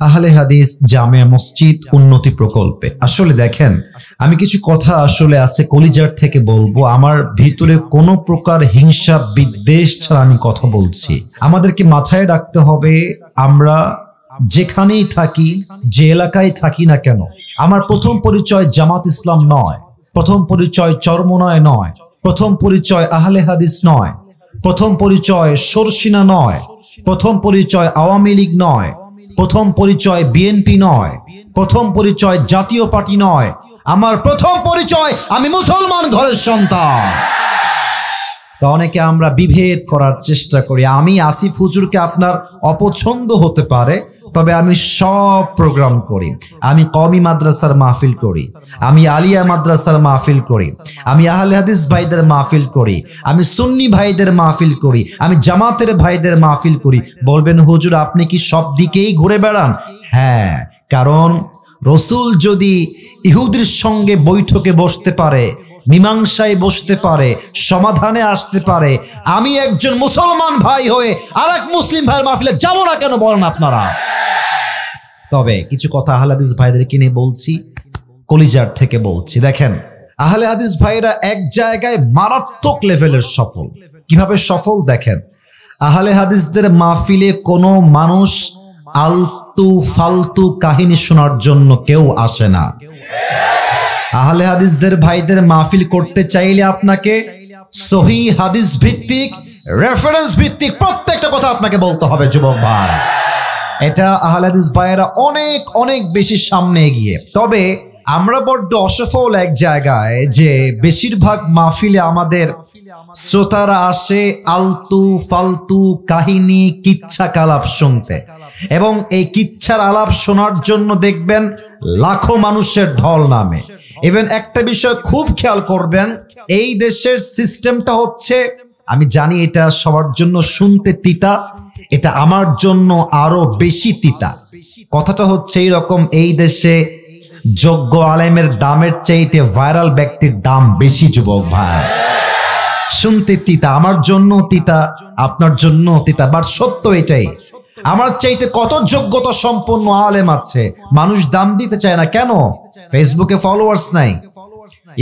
আহলে হাদিস জামিয়া মসজিদ উন্নতি প্রকল্পে। আসলে দেখেন, আমি কিছু কথা আসলে আছে কলিজার থেকে বলবো। আমার ভিতরে কোনো প্রকার হিংসা বিদ্বেষ ছাড়া আমি কথা বলছি। আমাদেরকে মাথায় রাখতে হবে, আমরা যেখানেই থাকি, যে এলাকায় থাকি না কেন, আমার প্রথম পরিচয় জামাত ইসলাম নয়, প্রথম পরিচয় চরমোনায় নয়, প্রথম পরিচয় আহলে হাদিস নয়, প্রথম পরিচয় সরসিনা নয়, প্রথম পরিচয় আওয়ামী লীগ নয়, প্রথম পরিচয় বিএনপি নয়, প্রথম পরিচয় জাতীয় পার্টি নয়। আমার প্রথম পরিচয় আমি মুসলমান ঘরের সন্তান। তো অনেকে আমরা বিভেদ করার চেষ্টা করি। আমি আসিফ হুজুরকে আপনার অপছন্দ হতে পারে, তবে আমি সব প্রোগ্রাম করি। আমি কওমি মাদ্রাসার মাহফিল করি, আমি আলিয়া মাদ্রাসার মাহফিল করি, আমি আহলে হাদিস ভাইদের মাহফিল করি, আমি সুন্নি ভাইদের মাহফিল করি, আমি জামাতের ভাইদের মাহফিল করি। বলবেন হুজুর আপনি কি সব দিকেই ঘুরে বেড়ান? হ্যাঁ, কারণ রসুল যদি ইহুদির সঙ্গে বৈঠকে বসতে পারে, মীমাংসায় বসতে পারে, সমাধানে আসতে পারে, আমি একজন মুসলমান ভাই হয়ে আর এক মুসলিম ভাইয়ের মাহফিলে যাবো না কেন বলেন আপনারা? তবে কিছু কথা আহলে হাদিস ভাইদেরকে নিয়ে বলছি, কলিজার থেকে বলছি। দেখেন, আহলে হাদিস ভাইরা এক জায়গায় মারাত্মক লেভেলের সফল। কিভাবে সফল দেখেন, আহলে হাদিসদের মাহফিলে কোনো মানুষ আলতু ফালতু কাহিনী শোনার জন্য কেউ আসে না। আহলে হাদিসদের ভাইদের মাহফিল করতে চাইলে আপনাকে সহিহ হাদিস ভিত্তিক, রেফারেন্স ভিত্তিক প্রত্যেকটা কথা আপনাকে বলতে হবে যুবক ভাই। এটা আহলে হাদিস ভাইয়েরা অনেক অনেক বেশি সামনে এগিয়ে। তবে আমরা বড্ড অসফল এক জায়গায়, যে বেশিরভাগ মাহফিলে আমাদের শ্রোতারা আসে আলতু ফালতু কাহিনী, কিচ্ছা কালাপ শুনতে, এবং এই কিচ্ছার আলাপ শোনার জন্য দেখবেন লাখো মানুষের ঢল নামে। ইভেন একটা বিষয় খুব খেয়াল করবেন, এই দেশের সিস্টেমটা হচ্ছে, আমি জানি এটা সবার জন্য শুনতে তিতা, এটা আমার জন্য আরো বেশি তিতা। কথাটা হচ্ছে এইরকম, এই দেশে যোগ্য আলেমের দামের চাইতে ভাইরাল ব্যক্তির দাম বেশি যুবক ভাই। শুনতে তিতা, আমার জন্য তিতা, আপনার জন্য তিতা, বাট সত্য এটাই। আমার চাইতে কত যোগ্যতা সম্পন্ন আলেম আছে, মানুষ দাম দিতে চায় না কেন? ফেসবুকে ফলোয়ার্স নাই,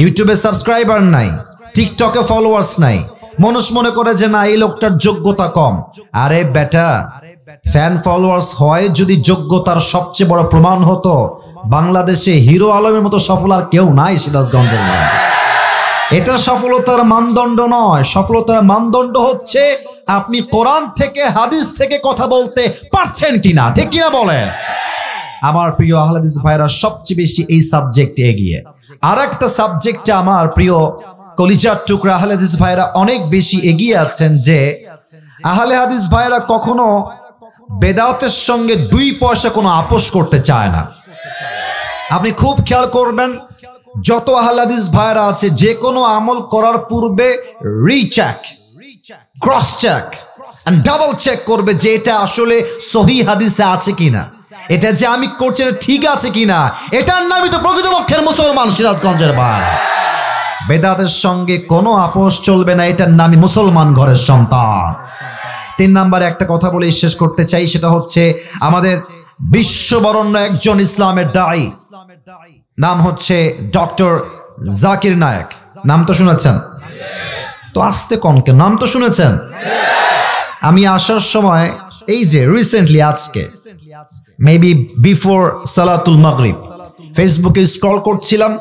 ইউটিউবে সাবস্ক্রাইবার নাই, টিকটকে ফলোয়ার্স নাই। মানুষ মনে করে যে না, এই লোকটার যোগ্যতা কম। আরে বেটা, ফ্যান ফলোয়ার্স হয় যদি যোগ্যতার সবচেয়ে বড় প্রমাণ হতো, বাংলাদেশে হিরো আলমের মতো সফল আর কেউ নাই সিরাজগঞ্জের। এটা সফলতার মানদণ্ড নয়। সফলতার মানদণ্ড হচ্ছে আপনি কোরআন থেকে হাদিস থেকে কথা বলতে পারছেন কিনা, ঠিক কিনা বলেন? আমার প্রিয় আহলে হাদিস ভাইরা সবচেয়ে বেশি এই সাবজেক্টে এগিয়ে। আর একটা সাবজেক্টে আমার প্রিয় কলিজার টুকরা আহলে হাদিস ভাইরা অনেক বেশি এগিয়ে আছেন, যে আহলে হাদিস ভাইরা কখনো বেদাতের সঙ্গে 2 পয়সা কোনো আপোষ করতে চায় না। আপনি খুব খেয়াল করবেন, যত আহলে হাদিস ভাইরা আছে যে কোনো আমল করার পূর্বে recheck, cross check and double check করবে যে এটা আসলে সহিহ হাদিসে আছে কিনা, এটা যে আমি করছি ঠিক আছে কিনা। এটার নামই তো প্রকৃতপক্ষের মুসলমান সিরাজগঞ্জের ভাই। বেদাতের সঙ্গে কোনো আপোষ চলবে না, এটার নামই মুসলমান ঘরের সন্তান। 3 নম্বরে একটা কথা বলে শেষ করতে চাই, সেটা হচ্ছে আমাদের বিশ্ববরণ্য একজন ইসলামের দায়ী, নাম হচ্ছে ডক্টর জাকির নায়েক। নাম তো শুনেছেন? তো আসতে কনকে, নাম তো শুনেছেন? আমি আসার সময় এই যে রিসেন্টলি আজকে মেবি বিফোর সালাতুল মাগরিব ফেসবুকে স্ক্রল করছিলাম,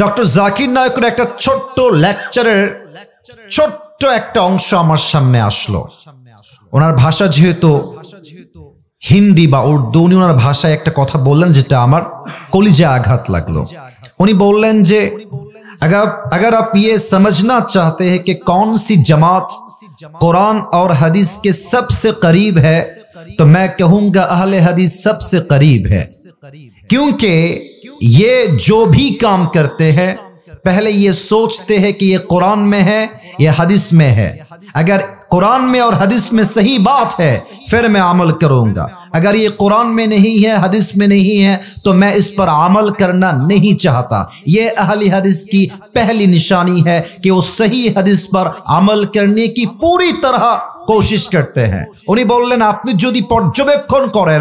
ডক্টর জাকির নায়েকের একটা ছোট্ট লেকচারের ছোট্ট একটা অংশ আমার সামনে আসলো। ওনার ভাষা যেহেতু হিন্দি বা উর্দু, উনি ওনার ভাষায় একটা কথা বললেন যেটা আমার কলিজা আঘাত লাগলো। উনি বললেন যে अगर आप ये समझना चाहते हैं कि कौन सी जमात कुरान और हदीस के सबसे करीब है, तो मैं कहूंगा अहले हदीस सबसे करीब है, क्योंकि ये जो भी काम करते हैं पहले ये सोचते हैं कि ये कुरान में है या हदीस में है। अगर कुरान में और हदीस में सही बात है फिर मैं अमल करूंगा, अगर ये कुरान में नहीं है, हदीस में नहीं है, तो मैं इस पर अमल करना नहीं चाहता। ये अहले हदीस की पहली निशानी है कि वो सही हदीस पर अमल करने की पूरी तरह कोशिश करते हैं। उन्हीं बोलें, आपने जो पर्यवेक्षण करें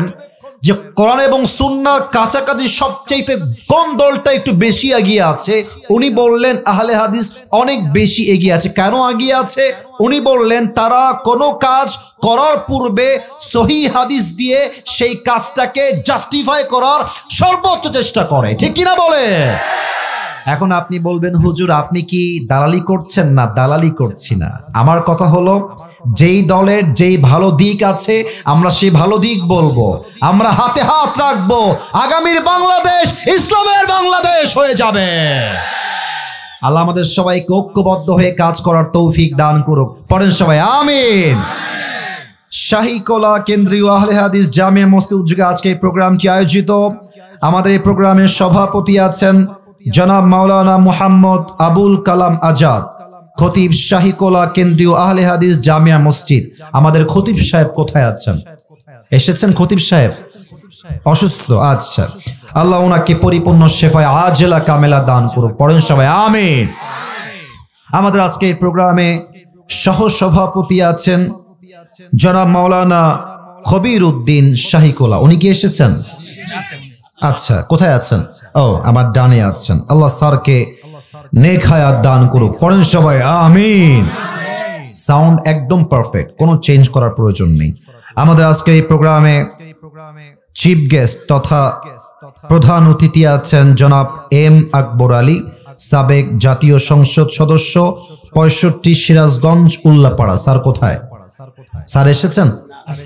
যে কোরআন এবং সুন্নাহর কাছাকাছি সবচাইতে কোন দলটা একটু বেশি এগিয়ে আছে, উনি বললেন আহলে হাদিস অনেক বেশি এগিয়ে আছে। কেন এগিয়ে আছে? উনি বললেন তারা কোনো কাজ করার পূর্বে সহিহ হাদিস দিয়ে সেই কাজটাকে জাস্টিফাই করার সর্বোচ্চ চেষ্টা করে। ঠিক কিনা বলে? এখন আপনি বলবেন হুজুর আপনি কি দালালি করছেন? না, দালালি করছি না। আমার কথা হলো যেই দলের যেই ভালো দিক আছে আমরা সেই ভালো দিক বলবো, আমরা হাতে হাত রাখবো, আগামীর বাংলাদেশ ইসলামের বাংলাদেশ হয়ে যাবে। আল্লাহ আমাদের সবাইকে ঐক্যবদ্ধ হয়ে কাজ করার তৌফিক দান করুক। পড়েন সবাই আমিন। শাহীকোলা কেন্দ্রীয় আহলে হাদিস জামিয়া মসজিদ উদ্যোগে আজকে এই প্রোগ্রামটি আয়োজিত। আমাদের এই প্রোগ্রামের সভাপতি আছেন জনাব মাওলানা মুহাম্মদ আবুল কালাম আজাদ, খতিব শাহীকোলা কেন্দ্রীয় আহলে হাদিস জামিয়া মসজিদ। আমাদের খতিব সাহেব কোথায় আছেন? এসেছেন খতিব সাহেব? অসুস্থ? আচ্ছা, আল্লাহ ওনাকে পরিপূর্ণ শেফায়ে আজেলা কামেলা দান করুক। পড়েন সবাই আমিন। আমাদের আজকে এই প্রোগ্রামে সহ সভাপতি আছেন জনাব মাওলানা খবির উদ্দিন শাহীকোলা। উনি কি এসেছেন? আচ্ছা, কোথায় আছেন? ও, আমার ডানে আছেন। আল্লাহ স্যারকে নেক হায়াত দান করুক। পড়েন সবাই আমিন। সাউন্ড একদম পারফেক্ট, কোনো চেঞ্জ করার প্রয়োজন নেই। আমাদের আজকে এই প্রোগ্রামে চিফ গেস্ট তথা প্রধান অতিথি আছেন জনাব এম আকবর আলী, সাবেক জাতীয় সংসদ সদস্য, 65 সিরাজগঞ্জ উল্লাপাড়া। স্যার কোথায়? স্যার এসেছেন?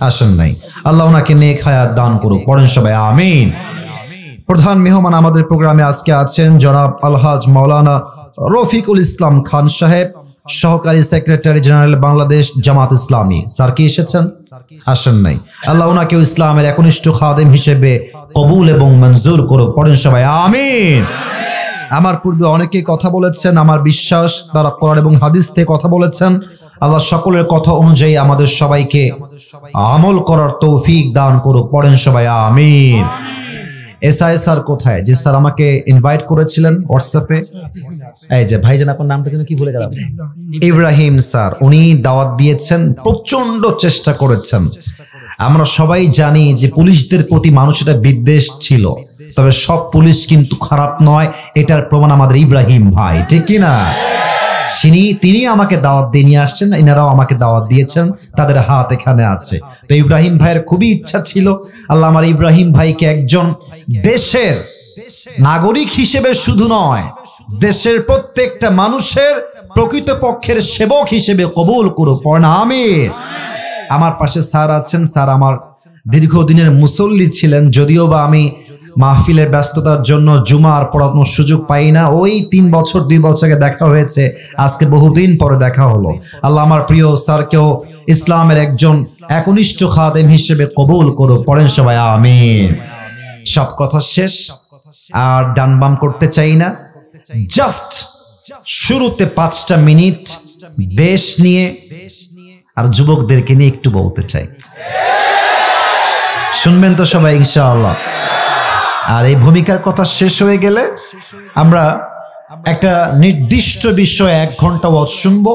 আসেন নাই। আল্লাহ ওনাকে নেক হায়াত দান করুক। পড়েন সবাই আমিন। প্রধান মেহমান আমাদের প্রোগ্রামে আজকে আছেন জনাব আলহাজ মাওলানা রফিকুল ইসলাম খান সাহেব, সহকারী secretary general Bangladesh Jamaat Islami. Sir কি এসেছেন? আসেন নাই। আল্লাহ ওনাকে ইসলামের একনিষ্ঠ খাদেম হিসেবে কবুল এবং মঞ্জুর করুক। পড়েন সবাই আমিন। আমার পূর্বে অনেকেই কথা বলেছেন, আমার বিশ্বাস তারা কোরআন এবং হাদিস থেকে কথা বলেছেন। আল্লাহ সকলের কথা অনুযায়ী আমাদের সবাইকে আমল করার তৌফিক দান করুক। পড়েন সবাই আমিন। এসআই স্যার কোথায়? যে স্যার আমাকে ইনভাইট করেছিলেন হোয়াটসঅ্যাপে, এই যে ভাইজান আপনার নামটা যেন কি ভুলে গেলাম, ইব্রাহিম স্যার, উনি দাওয়াত দিয়েছেন, প্রচন্ড চেষ্টা করেছেন। আমরা সবাই জানি যে পুলিশদের প্রতি মানুষের বিদ্বেষ ছিল, তবে সব পুলিশ কিন্তু খারাপ নয়, এটার প্রমাণ আমাদের ইব্রাহিম ভাই। ঠিক কিনা? তিনি আমাকে দাওয়াত দিয়ে নিয়ে আসছেন, এনারাও আমাকে দাওয়াত দিয়েছেন, তাদের হাত এখানে আছে। তো ইব্রাহিম ভাইয়ের খুবই ইচ্ছা ছিল আল্লাহ আমার ইব্রাহিম ভাইকে একজন দেশের নাগরিক হিসেবে শুধু নয়, দেশের প্রত্যেকটা মানুষের প্রকৃতপক্ষের সেবক হিসেবে কবুল করুক। পড়েন আমিন। আমার পাশে স্যার আছেন, স্যার আমার দীর্ঘদিনের মুসল্লি ছিলেন, যদিও বা আমি মাহফিলের ব্যস্ততার জন্য জুমার পড়ানোর সুযোগ পাই না। ওই 3 বছর 2 বছর আগে দেখা হয়েছে, আজকে বহুদিন পরে দেখা হলো। আল্লাহ আমার প্রিয় স্যারকেও ইসলামের একজন একনিষ্ঠ খাদেম হিসেবে কবুল করুক। পড়েন সবাই আমিন। সব কথা শেষ, আর ডান বাম করতে চাই না। জাস্ট শুরুতে 5টা মিনিট দেশ নিয়ে আর যুবকদেরকে নিয়ে একটু বলতে চাই। শুনবেন তো সবাই ইনশাআল্লাহ? আর এই ভূমিকার কথা শেষ হয়ে গেলে আমরা একটা নির্দিষ্ট বিষয়ে 1 ঘন্টা ওয়াজ শুনবো।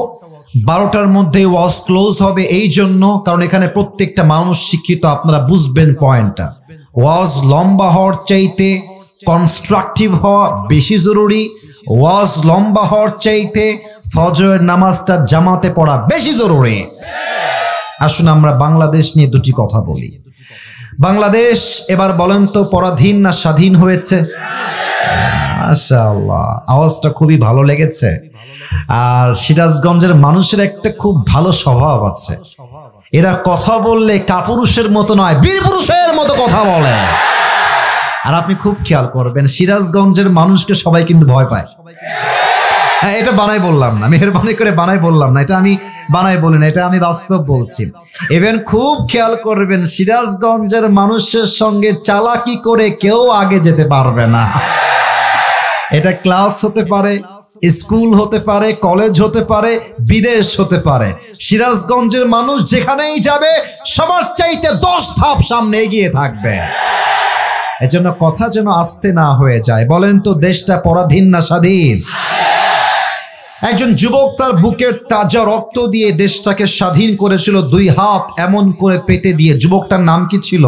12টার মধ্যে ওয়াজ ক্লোজ হবে, এই জন্য কারণ এখানে প্রত্যেকটা মানুষ শিক্ষিত, আপনারা বুঝবেন পয়েন্টটা। ওয়াজ লম্বা হওয়ার চাইতে কনস্ট্রাকটিভ হওয়া বেশি জরুরি, ওয়াজ লম্বা হওয়ার চাইতে ফজরের নামাজটা জামাতে পড়া বেশি জরুরি। আসুন আমরা বাংলাদেশ নিয়ে দুটি কথা বলি। বাংলাদেশ এবার বলেন তো পরাধীন না স্বাধীন হয়েছে? মাশাআল্লাহ, আওয়াজটা খুবই ভালো লেগেছে। আর সিরাজগঞ্জের মানুষের একটা খুব ভালো স্বভাব আছে, এরা কথা বললে কাপুরুষের মতো নয়, বীর পুরুষের মতো কথা বলে। আর আপনি খুব খেয়াল করবেন সিরাজগঞ্জের মানুষকে সবাই কিন্তু ভয় পায়। হ্যাঁ, এটা বানাই বললাম না, মেহেরবানি করে বানাই বললাম না, এটা আমি বানাই বলি না, এটা আমি বাস্তব বলছি। ইভেন খুব খেয়াল করবেন সিরাজগঞ্জের মানুষের সঙ্গে চালাকি করে কেউ আগে যেতে পারবে না। এটা ক্লাস হতে পারে, স্কুল হতে পারে, কলেজ হতে পারে, বিদেশ হতে পারে, সিরাজগঞ্জের মানুষ যেখানেই যাবে সবার চাইতে 10 ধাপ সামনে এগিয়ে থাকবে। এজন্য কথা যেন আস্তে না হয়ে যায়। বলেন তো দেশটা পরাধীন না স্বাধীন? একজন যুবক তার বুকের তাজা রক্ত দিয়ে দেশটাকে স্বাধীন করেছিল, 2 হাত এমন করে পেতে দিয়ে। যুবকটার নাম কি ছিল?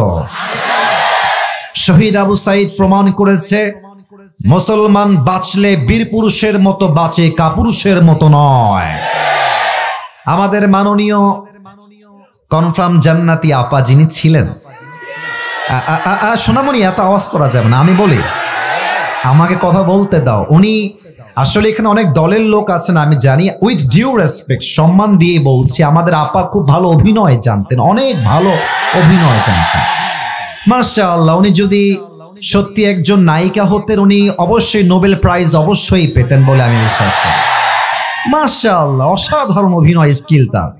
শহীদ আবু সাইদ প্রমাণ করেছে মুসলমান বাঁচলে বীর পুরুষের মতো বাঁচে, কাপুরুষের মতো নয়। আমাদের মাননীয় কনফার্ম জান্নাতি আপা যিনি ছিলেন, সোনামণি এত আওয়াজ করা যাবে না, আমি বলি, আমাকে কথা বলতে দাও। উনি আসলে এখানে অনেক দলের লোক আছেন আমি জানি, উইথ ডিউ রেসপেক্ট, সম্মান দিয়ে বলছি, আমাদের আপা খুব ভালো অভিনয় জানতেন, অনেক ভালো অভিনয় জানতেন, মাশাআল্লাহ। উনি যদি সত্যি একজন নায়িকা হতেন, উনি অবশ্যই নোবেল প্রাইজ অবশ্যই পেতেন বলে আমি বিশ্বাস করি। মাশাআল্লাহ, অসাধারণ অভিনয় স্কিল তার।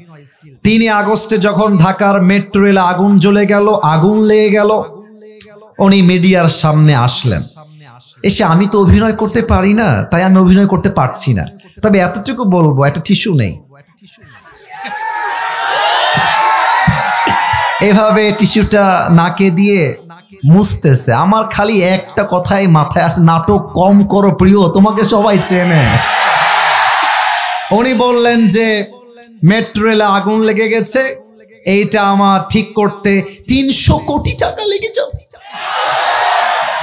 3 আগস্টে যখন ঢাকার মেট্রো রেলে আগুন জ্বলে গেল, আগুন লেগে গেল, উনি মিডিয়ার সামনে আসলেন, এসে আমি তো অভিনয় করতে পারি না, তাই আমি অভিনয় করতে পারছি না, তবে এতটুকু বলবো, একটা টিস্যু নেই। এভাবে টিস্যুটা নাকে দিয়ে মুছতেছে। আমার খালি একটা কথাই মাথায় আসে, নাটক কম করো প্রিয়, তোমাকে সবাই চেনে। উনি বললেন যে মেট্রো রেলে আগুন লেগে গেছে, এইটা আমার ঠিক করতে 300 কোটি টাকা লেগে যাবে।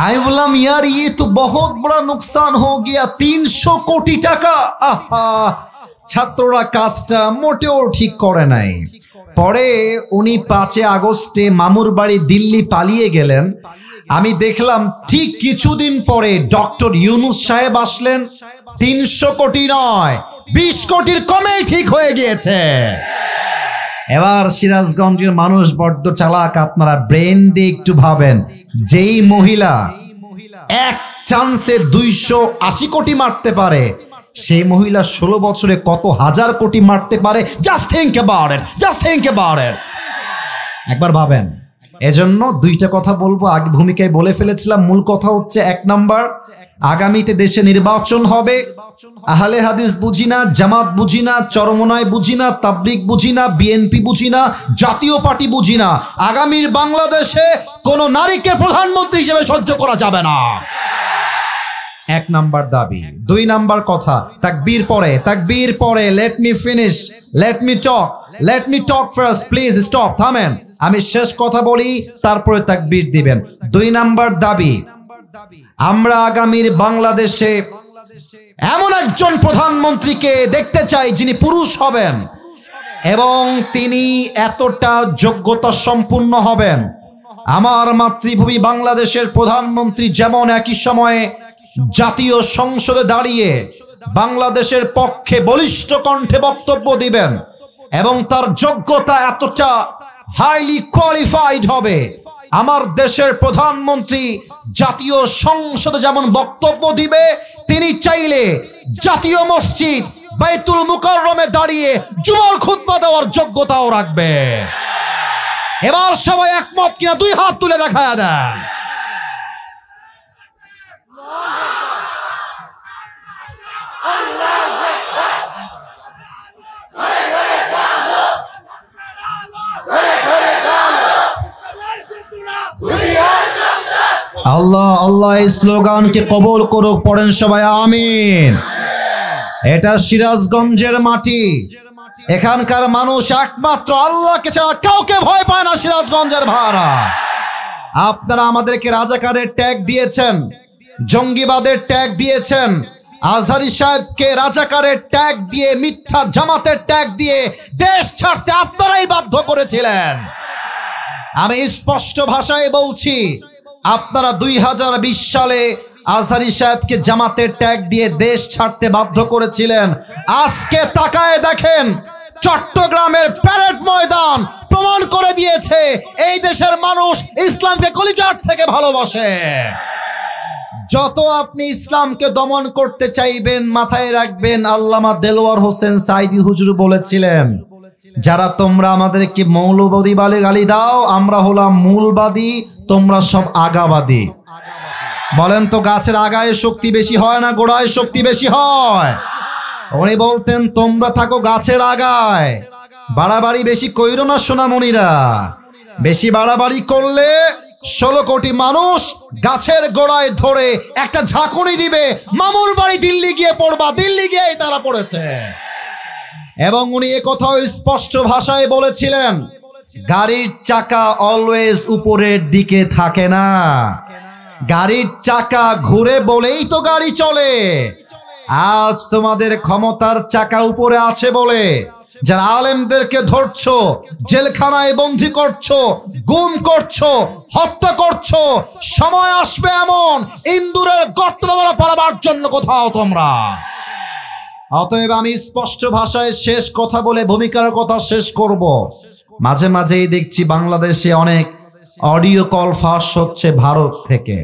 আমি বললাম ইয়ার ये तो बहुत बड़ा नुकसान हो गया, 300 কোটি টাকা। আহা, ছাত্ররা কাজটা মোটেও ঠিক করে নাই। পরে উনি 5 আগস্টে মামুর বাড়ি দিল্লি পালিয়ে গেলেন। আমি দেখলাম ঠিক কিছুদিন পরে ডক্টর ইউনুস সাহেব আসলেন, 300 কোটি নয় 20 কোটির কমেই ঠিক হয়ে গিয়েছে। এবার সিরাজগঞ্জের মানুষ বড্ড চালাক, আপনারা ব্রেন দিয়ে একটু ভাবেন, যেই মহিলা এক চান্সে 280 কোটি মারতে পারে, সেই মহিলা 16 বছরে কত হাজার কোটি মারতে পারে। Just think about it, just think about it, একবার ভাবেন। এজন্য 2টা কথা বলবো, আগে ভূমিকায় বলে ফেলেছিলাম। মূল কথা হচ্ছে, 1 নাম্বার, আগামীতে দেশে নির্বাচন হবে, আহলে হাদিস বুঝি না, জামাত বুঝি না, চরমনায় বুঝি না, তাবলিগ বুঝি না, বিএনপি বুঝি না, জাতীয় পার্টি বুঝি না, আগামীর বাংলাদেশে কোন নারীকে প্রধানমন্ত্রী হিসেবে সহ্য করা যাবে না। 1 নাম্বার দাবি। 2 নাম্বার কথা, তাকবীর পরে let me finish, let me talk first, please stop, থামেন, আমি শেষ কথা বলি, তারপরে তাকবীর দিবেন। 2 নাম্বার দাবি, আমরা আগামীর বাংলাদেশে এমন একজন প্রধানমন্ত্রীকে দেখতে চাই যিনি পুরুষ হবেন এবং তিনি এতটা যোগ্যতা সম্পূর্ণ হবেন। আমার মাতৃভূমি বাংলাদেশের প্রধানমন্ত্রী যেমন একই সময়ে জাতীয় সংসদে দাঁড়িয়ে বাংলাদেশের পক্ষে বলিষ্ঠ কণ্ঠে বক্তব্য দিবেন এবং তার যোগ্যতা এতটা হাইলি কোয়ালিফাইড হবে, আমার দেশের প্রধানমন্ত্রী জাতীয় সংসদে যেমন বক্তব্য দিবে, তিনি চাইলে জাতীয় মসজিদ বাইতুল মুকাররমে দাঁড়িয়ে জুমার খুতবা দেওয়ার যোগ্যতাও রাখবে। এবার সবাই একমত কিনা 2 হাত তুলে দেখায়া দেন। আল্লাহ আল্লাহ এই স্লোগানকে কবুল করুক, পড়েন সবাই আমিন। এটা সিরাজগঞ্জের মাটি, এখানকার মানুষ একমাত্র আল্লাহকে ছাড়া কাউকে ভয় পায় না। সিরাজগঞ্জের ভাড়া, আপনারা আমাদেরকে রাজাকারের ট্যাগ দিয়েছেন, জঙ্গিবাদের ট্যাগ দিয়েছেন, আজহারী সাহেবকে রাজাকারের ট্যাগ দিয়ে, মিথ্যা জামাতের ট্যাগ দিয়ে দেশ ছাড়তে আপনারাই বাধ্য করেছিলেন। আমি স্পষ্ট ভাষায় বলছি, আপনারা 2020 সালে আজহারী সাহেবকে জামাতের ট্যাগ দিয়ে দেশ ছাড়তে বাধ্য করেছিলেন। আজকে তাকায় দেখেন, চট্টগ্রামের প্যারেড ময়দান প্রমাণ করে দিয়েছে এই দেশের মানুষ ইসলামকে কলিজার থেকে ভালোবাসে। যত আপনি ইসলামকে দমন করতে চাইবেন, মাথায় রাখবেন আল্লামা দেলোয়ার হোসেন সাইদি হুজুর বলেছিলেন, যারা তোমরা আমাদেরকে মৌলবাদী বলে গালি দাও, আমরা হলাম মূলবাদী, তোমরা সব আগাবাদী। বলেন তো, গাছের আগায় শক্তি বেশি হয় না গোড়ায় শক্তি বেশি হয়? উনি বলতেন তোমরা থাকো গাছের আগায়, বাড়াবাড়ি বেশি কইরো না সোনামণিরা, বেশি বাড়াবাড়ি করলে 16 কোটি মানুষ গাছের গোড়ায় ধরে একটা ঝাঁকুনি দিবে, মামুর বাড়ি দিল্লি গিয়ে পড়বা, দিল্লি গিয়েই তারা পড়েছে। এবং উনি একথাও স্পষ্ট ভাষায় বলেছিলেন, গাড়ির চাকা অলওয়েজ উপরের দিকে থাকে না, গাড়ির চাকা ঘুরে বলেই তো গাড়ি চলে। আজ তোমাদের ক্ষমতার চাকা উপরে আছে বলে যারা আলেমদেরকে ধরছো, জেলখানায় বন্দী করছো, গুম করছো, হত্যা করছো, সময় আসবে এমন ইন্দুরের গর্ত পালাবার জন্য কোথাও তোমরা। অতএব আমি স্পষ্ট ভাষায় শেষ কথা বলে ভূমিকার কথা শেষ করব। মাঝে মাঝেই দেখছি বাংলাদেশে অনেক অডিও কল ফাঁস হচ্ছে ভারত থেকে।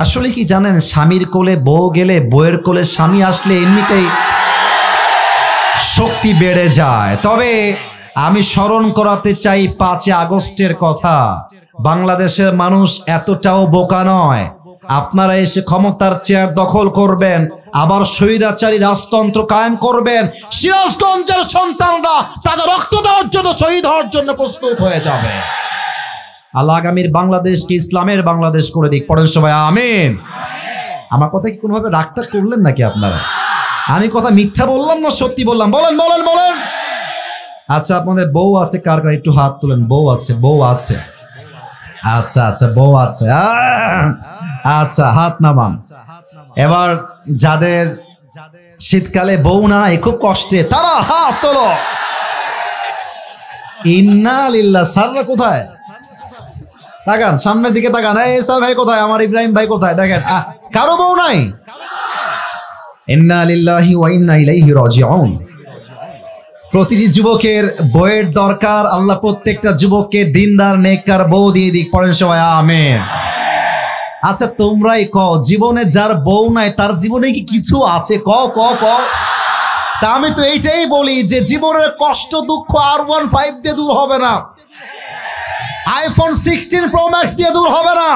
আসলে কি জানেন, স্বামীর কোলে বউ গেলে, বউয়ের কোলে স্বামী আসলে এমনিতেই শক্তি বেড়ে যায়। তবে আমি স্মরণ করাতে চাই 5 আগস্টের কথা। বাংলাদেশের মানুষ এতটাও বোকা নয়। আপনারা এসে ক্ষমতার চেয়ার দখল করবেন, আবার স্বৈরাচারী রাজতন্ত্র কায়েম করবেন, সিরাজগঞ্জের সন্তানরা তাজা রক্ত দেওয়ার জন্য, শহীদ হওয়ার জন্য প্রস্তুত হয়ে যাবে। আল্লাহ আগামীর বাংলাদেশকে ইসলামের বাংলাদেশ করে দিক। পড়েন সবাই আমিন। আমার কথা কি কোনোভাবে রাগটা করলেন নাকি আপনারা? আমি কথা মিথ্যা বললাম না সত্যি বললাম? বলেন বলেন বলেন। আচ্ছা, আপনাদের বউ আছে কার কার? একটু হাত তুলেন। বউ আছে, বউ আছে। আচ্ছা আচ্ছা, বউ আছে। আচ্ছা, হাত নামান। এবার যাদের শীতকালে বউ নাই, খুব কষ্টে, তারা হাত তোলো। ইন্না লিল্লাহ। স্যাররা কোথায়? তাকান সামনের দিকে, তাকান। এসা ভাই কোথায়? আমার ইব্রাহিম ভাই কোথায়? দেখেন, কারো বউ নাই। ইন্না লিল্লাহি ওয়া ইন্না ইলাইহি রাজিউন। প্রতিটি যুবকের বউয়ের দরকার। আল্লাহ প্রত্যেকটা যুবককে দিনদার নেককার বউ দিয়ে দিক। পড়েন সবাই আমিন। আচ্ছা, তোমরাই কও, জীবনে যার বউ নাই তার জীবনে কি কিছু আছে? কও কও কও। তা আমি তো এইটাই বলি যে জীবনের কষ্ট দুঃখ R15 দিয়ে দূর হবে না, iPhone 16 Pro Max দিয়ে দূর হবে না।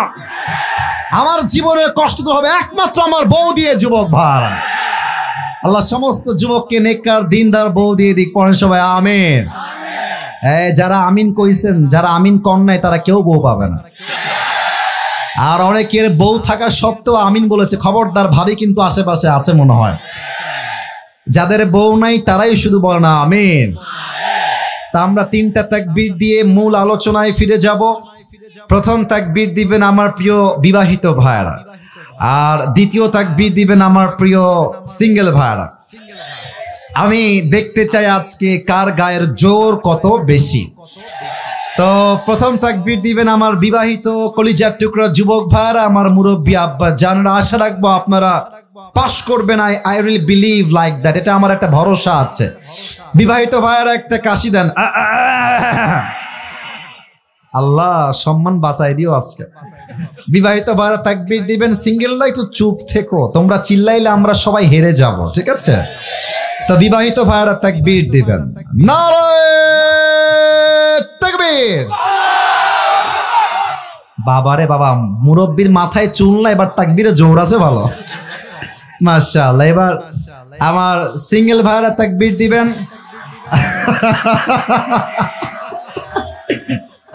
আমার জীবনের কষ্ট দূর হবে একমাত্র আমার বউ দিয়ে। যুবক ভাই, আল্লাহ সমস্ত যুবককে নেককার দিনদার বউ দিয়ে দিক। পড়েন সবাই আমিন। যারা আমিন কইছেন, যারা আমিন কন নাই তারা কেউ বউ পাবে না। আর অনেকের বউ থাকা সত্ত্বেও আমিন বলেছে, খবরদার, ভাবি কিন্তু আশেপাশে আছে মনে হয়। যাদের বউ নাই তারাই শুধু বলে না আমিন। তা আমরা 3টা তাকবীর দিয়ে মূল আলোচনায় ফিরে যাব। প্রথম তাকবীর দিবেন আমার প্রিয় বিবাহিত ভাইরা, আর দ্বিতীয় তাকবীর দিবেন আমার প্রিয় সিঙ্গেল ভাইরা। আমি দেখতে চাই আজকে কার গায়ের জোর কত বেশি। তো প্রথম তাকবীর দিবেন আমার বিবাহিত কলিজার টুকরা যুবক ভাইরা, আমার মুরব্বী আব্বা জানরা। আশা রাখবো আপনারা পাস করবেন। I really believe like that. এটা আমার একটা ভরসা আছে। বিবাহিত ভাইরা একটা কাশি দেন। আল্লাহ সম্মান বাঁচাই দিও আজকে। বিবাহিত ভাইরা তাকবীর দিবেন। সিঙ্গেলরা একটু চুপ থেকো, তোমরা চিল্লাইলে আমরা সবাই হেরে যাব, ঠিক আছে? তো বিবাহিত ভাইরা তাকবীর দিবেন। নারে তাকবীর। বাবারে বাবা, মুরব্বীর মাথায় চুল না, এবার তাকবীরে জোর আছে ভালো, মাশাআল্লাহ। এবার আমার সিঙ্গেল ভাইরা তাকবীর দিবেন।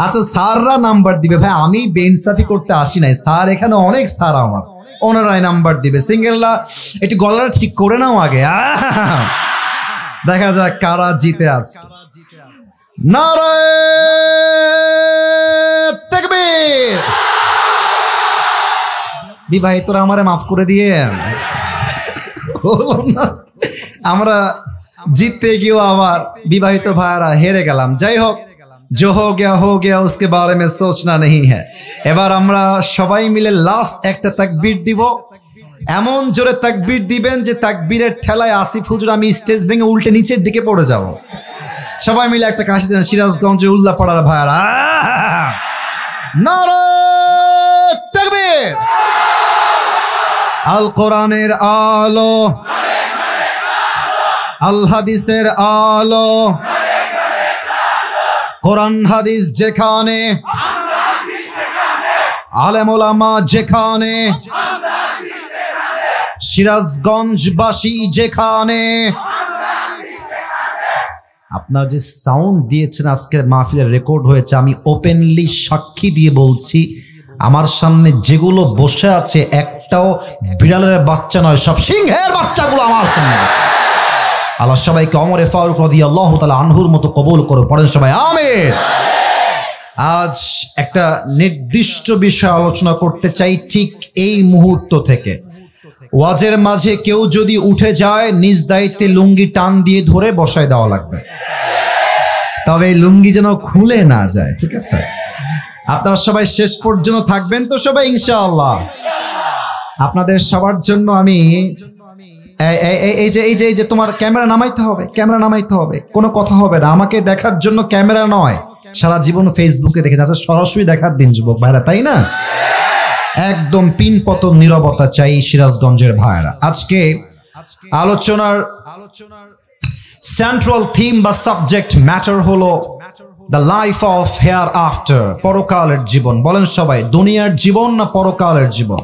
আচ্ছা, স্যাররা নাম্বার দিবে। ভাই আমি বেইনসাফি করতে আসি নাই, স্যার এখানে অনেক স্যার আমার, ওনারাই নাম্বার দিবে। সিঙ্গেলরা একটু গলাটা ঠিক করে নাও আগে, দেখা যাক কারা জিতে আসে। নারে তাকবীর। বিবাহিতরা আমারে মাফ করে দিয়ে, আমরা জিততে গিয়েও আবার বিবাহিত ভাইরা হেরে গেলাম। যাই হোক, जो हो गया उसके बारे में सोचना नहीं है। এবার আমরা সবাই মিলে লাস্ট একটা তাকবীর দিব। এমন জোরে তাকবীর দিবেন যে তাকবীরের ঠেলায় আসিফ হুজুর আমি স্টেজ ভেঙে উল্টে নিচের দিকে পড়ে যাব। সবাই মিলে একটা কাশি দেন সিরাজগঞ্জের উল্লাপাড়ার ভাইরা। নারে তাকবীর। আল কোরআনের আলো, আল হাদিসের আলো, কোরআন হাদিস যেখানে, আলেম ওলামা যেখানে, সিরাজগঞ্জবাসী যেখানে। আপনার যে সাউন্ড দিয়েছেন আজকের মাহফিলের রেকর্ড হয়েছে। আমি ওপেনলি সাক্ষী দিয়ে বলছি, আমার সামনে যেগুলো বসে আছে একটাও বিড়ালের বাচ্চা নয়, সব সিংহের বাচ্চাগুলো আমার সামনে। আল্লাহ সবাইকে ওমর ফারুক রাদিয়াল্লাহু তাআলা আনহুর মতো কবুল করো। পড়েন সবাই আমিন। আজ একটা নির্দিষ্ট বিষয় আলোচনা করতে চাই ঠিক এই মুহূর্ত থেকে। ওয়াজের মাঝে কেউ যদি উঠে যায়, নিজ দায়িত্বে লুঙ্গি টান দিয়ে ধরে বসায় দেওয়া লাগবে, তবে লুঙ্গি যেন খুলে না যায়। ঠিক আছে? আপনারা সবাই শেষ পর্যন্ত থাকবেন তো সবাই ইনশাআল্লাহ। আপনাদের সবার জন্য আমি এই যে তোমার ক্যামেরা নামাইতে হবে, ক্যামেরা নামাইতে হবে, কোনো কথা হবে না। আমাকে দেখার জন্য ক্যামেরা নয়, সারা জীবন ফেসবুকে দেখে যাচ্ছে, সরাসরি দেখার দিন যুবক ভাইরা, তাই না? একদম পিনপতন নীরবতা চাই সিরাজগঞ্জের ভাইরা। আজকে আলোচনার সেন্ট্রাল থিম বা সাবজেক্ট ম্যাটার হলো the life of hair after, পরকালের জীবন। বলেন সবাই, দুনিয়ার জীবন না পরকালের জীবন?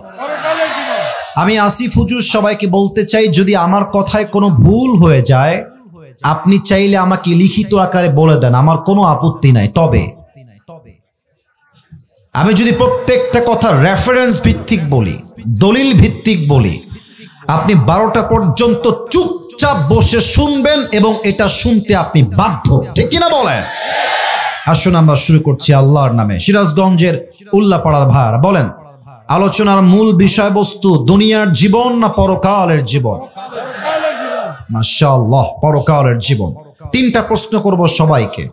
আমি আসিফ হুজুর সবাইকে বলতে চাই, যদি আমার কথায় কোনো ভুল হয়ে যায় আপনি চাইলে আমাকে লিখিত আকারে বলে দেন, আমার কোনো আপত্তি নাই। তবে আমি যদি প্রত্যেকটা কথা রেফারেন্স ভিত্তিক বলি, দলিল ভিত্তিক বলি, আপনি 12টা পর্যন্ত চুপচাপ বসে শুনবেন এবং এটা শুনতে আপনি বাধ্য। ঠিক কিনা বলেন? আসুন আমরা শুরু করছি আল্লাহর নামে। সিরাজগঞ্জের উল্লাপাড়ার ভাইরা বলেন, আলোচনার মূল বিষয়বস্তু দুনিয়ার জীবন না পরকালের জীবন? মাশাআল্লাহ, পরকালের জীবন। 3টা প্রশ্ন করব সবাইকে,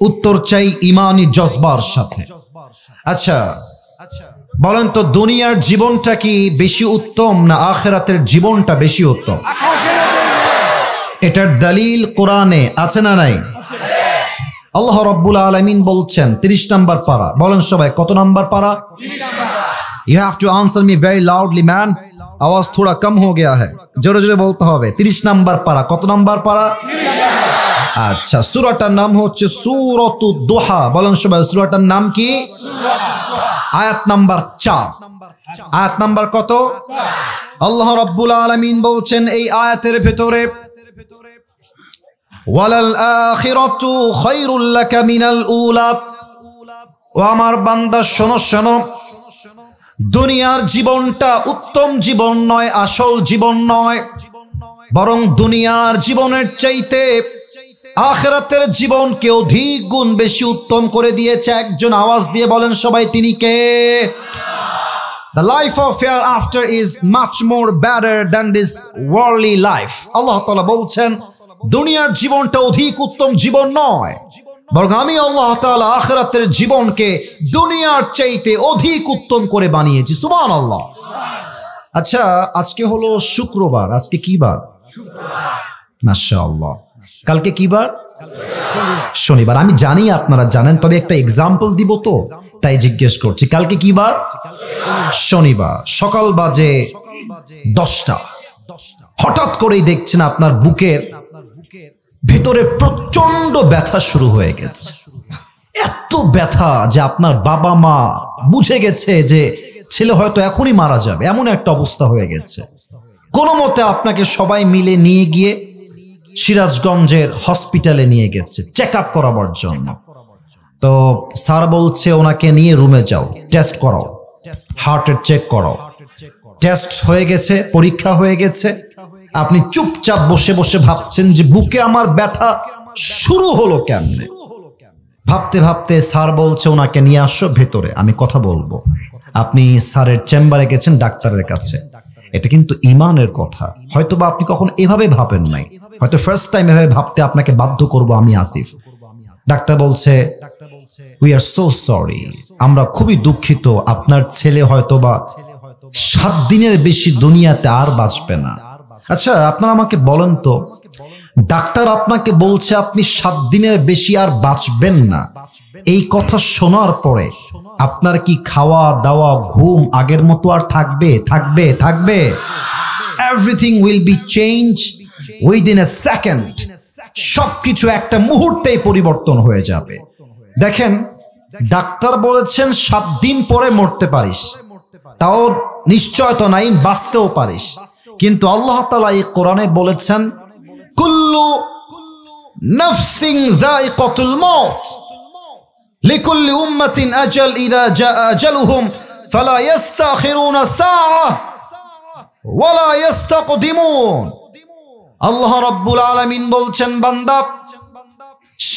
উত্তর চাই ইমানি জজবার সাথে। আচ্ছা বলেন তো, দুনিয়ার জীবনটা কি বেশি উত্তম না আখিরাতের জীবনটা বেশি উত্তম? এটার দলিল কোরআনে আছে না নাই? আল্লাহ রাব্বুল আলামিন বলছেন 30 নম্বর পারা। বলেন সবাই, কত নম্বর পারা? You have to answer me very loudly man, आवाज थोड़ा कम हो गया है, জোরে জোরে বলতে হবে। 30 নম্বর পারা। কত নম্বর পারা? আচ্ছা, সূরাটার নাম হচ্ছে সূরাতুদ দুহা। বলেন সবাই, সূরাটার নাম কি? আয়াত নাম্বার 4। আয়াত নাম্বার কত? আল্লাহ রাব্বুল আলামিন বলছেন এই আয়াতের ভেতরে, ওয়ালাল আখিরাতু খায়রুল লাকা মিনাল উলা। ও আমার বান্দা শোনো শোনো, দুনিয়ার জীবনটা উত্তম জীবন নয়, আসল জীবন নয়, বরং দুনিয়ার জীবনের চাইতে আখিরাতের জীবনকে অধিক গুণ বেশি উত্তম করে দিয়েছে একজন। আওয়াজ দিয়ে বলেন সবাই, তিনি কে? The life of hereafter is much more better than this worldly life. আল্লাহ তাআলা বলছেন দুনিয়ার জীবনটা অধিক উত্তম জীবন নয়, বরং আমি আল্লাহ তাআলা আখিরাতের জীবনকে দুনিয়ার চাইতে অধিক উত্তম করে বানিয়েছি। সুবহানাল্লাহ। আচ্ছা, আজকে হলো শুক্রবার। আজকে কি বার? মাশাআল্লাহ। কালকে কি বার? শনিবার। আমি জানি আপনারা জানেন, তবে একটা এক্সাম্পল দিব তো তাই জিজ্ঞেস করছি। কালকে কি বার? শনিবার। সকাল বাজে 10টা। হঠাৎ করেই দেখছেন আপনার বুকের ভেতরে প্রচন্ড ব্যথা শুরু হয়ে গেছে। এত ব্যথা যে আপনার বাবা মা বুঝে গেছে যে ছেলে হয়তো এখনই মারা যাবে, এমন একটা অবস্থা হয়ে গেছে। কোনো মতে আপনাকে সবাই মিলে নিয়ে গিয়ে সিরাজগঞ্জের হসপিটালে নিয়ে গেছে চেক আপ করাবার জন্য। তো স্যার বলছে ওনাকে নিয়ে রুমে যাও, টেস্ট করাও, হার্টের চেক করাও। টেস্ট হয়ে গেছে, পরীক্ষা হয়ে গেছে। আপনি চুপচাপ বসে বসে ভাবছেন যে বুকে আমার ব্যথা শুরু হলো কেমনে। ভাবতে ভাবতে স্যার বলছে ওনাকে নিয়ে আসো ভেতরে, আমি কথা বলবো। আপনি স্যারের চেম্বারে গেছেন, ডাক্তারের কাছে। এটা কিন্তু ঈমানের কথা। হয়তোবা আপনি কখন এভাবে ভাবেন নাই, হয়তো ফার্স্ট টাইম এভাবে ভাবতে আপনাকে বাধ্য করব আমি আসিফ। ডাক্তার বলছে উই আর সো সরি, আমরা খুবই দুঃখিত, আপনার ছেলে হয়তোবা 7 দিনের বেশি দুনিয়াতে আর বাঁচবে না। আচ্ছা, আপনারা আমাকে বলেন তো, ডাক্তার আপনাকে বলছে আপনি 7 দিনের বেশি আর বাঁচবেন না, এই কথা শোনার পরে আপনার কি খাওয়া দাওয়া ঘুম আগের মতো আর থাকবে? থাকবে? থাকবে? Everything will be change within a second. সবকিছু একটা মুহূর্তেই পরিবর্তন হয়ে যাবে। দেখেন, ডাক্তার বলেছেন 7 দিন পরে মরতে পারিস, তাও নিশ্চয়তা নাই, বাঁচতেও পারিস। কিন্তু আল্লাহ তাআলা এই কোরআনে বলেছেন কুল্লু নাফসিন যায়িকাতুল মাউত লিকুল্লি উম্মাতিন আজাল ইযা জাআ আজালুহুম ফালা ইস্তাখিরুনা সাআ ওয়ালা ইস্তাকদিমুন। আল্লাহ রাব্বুল আলামিন বলছেন, বান্দা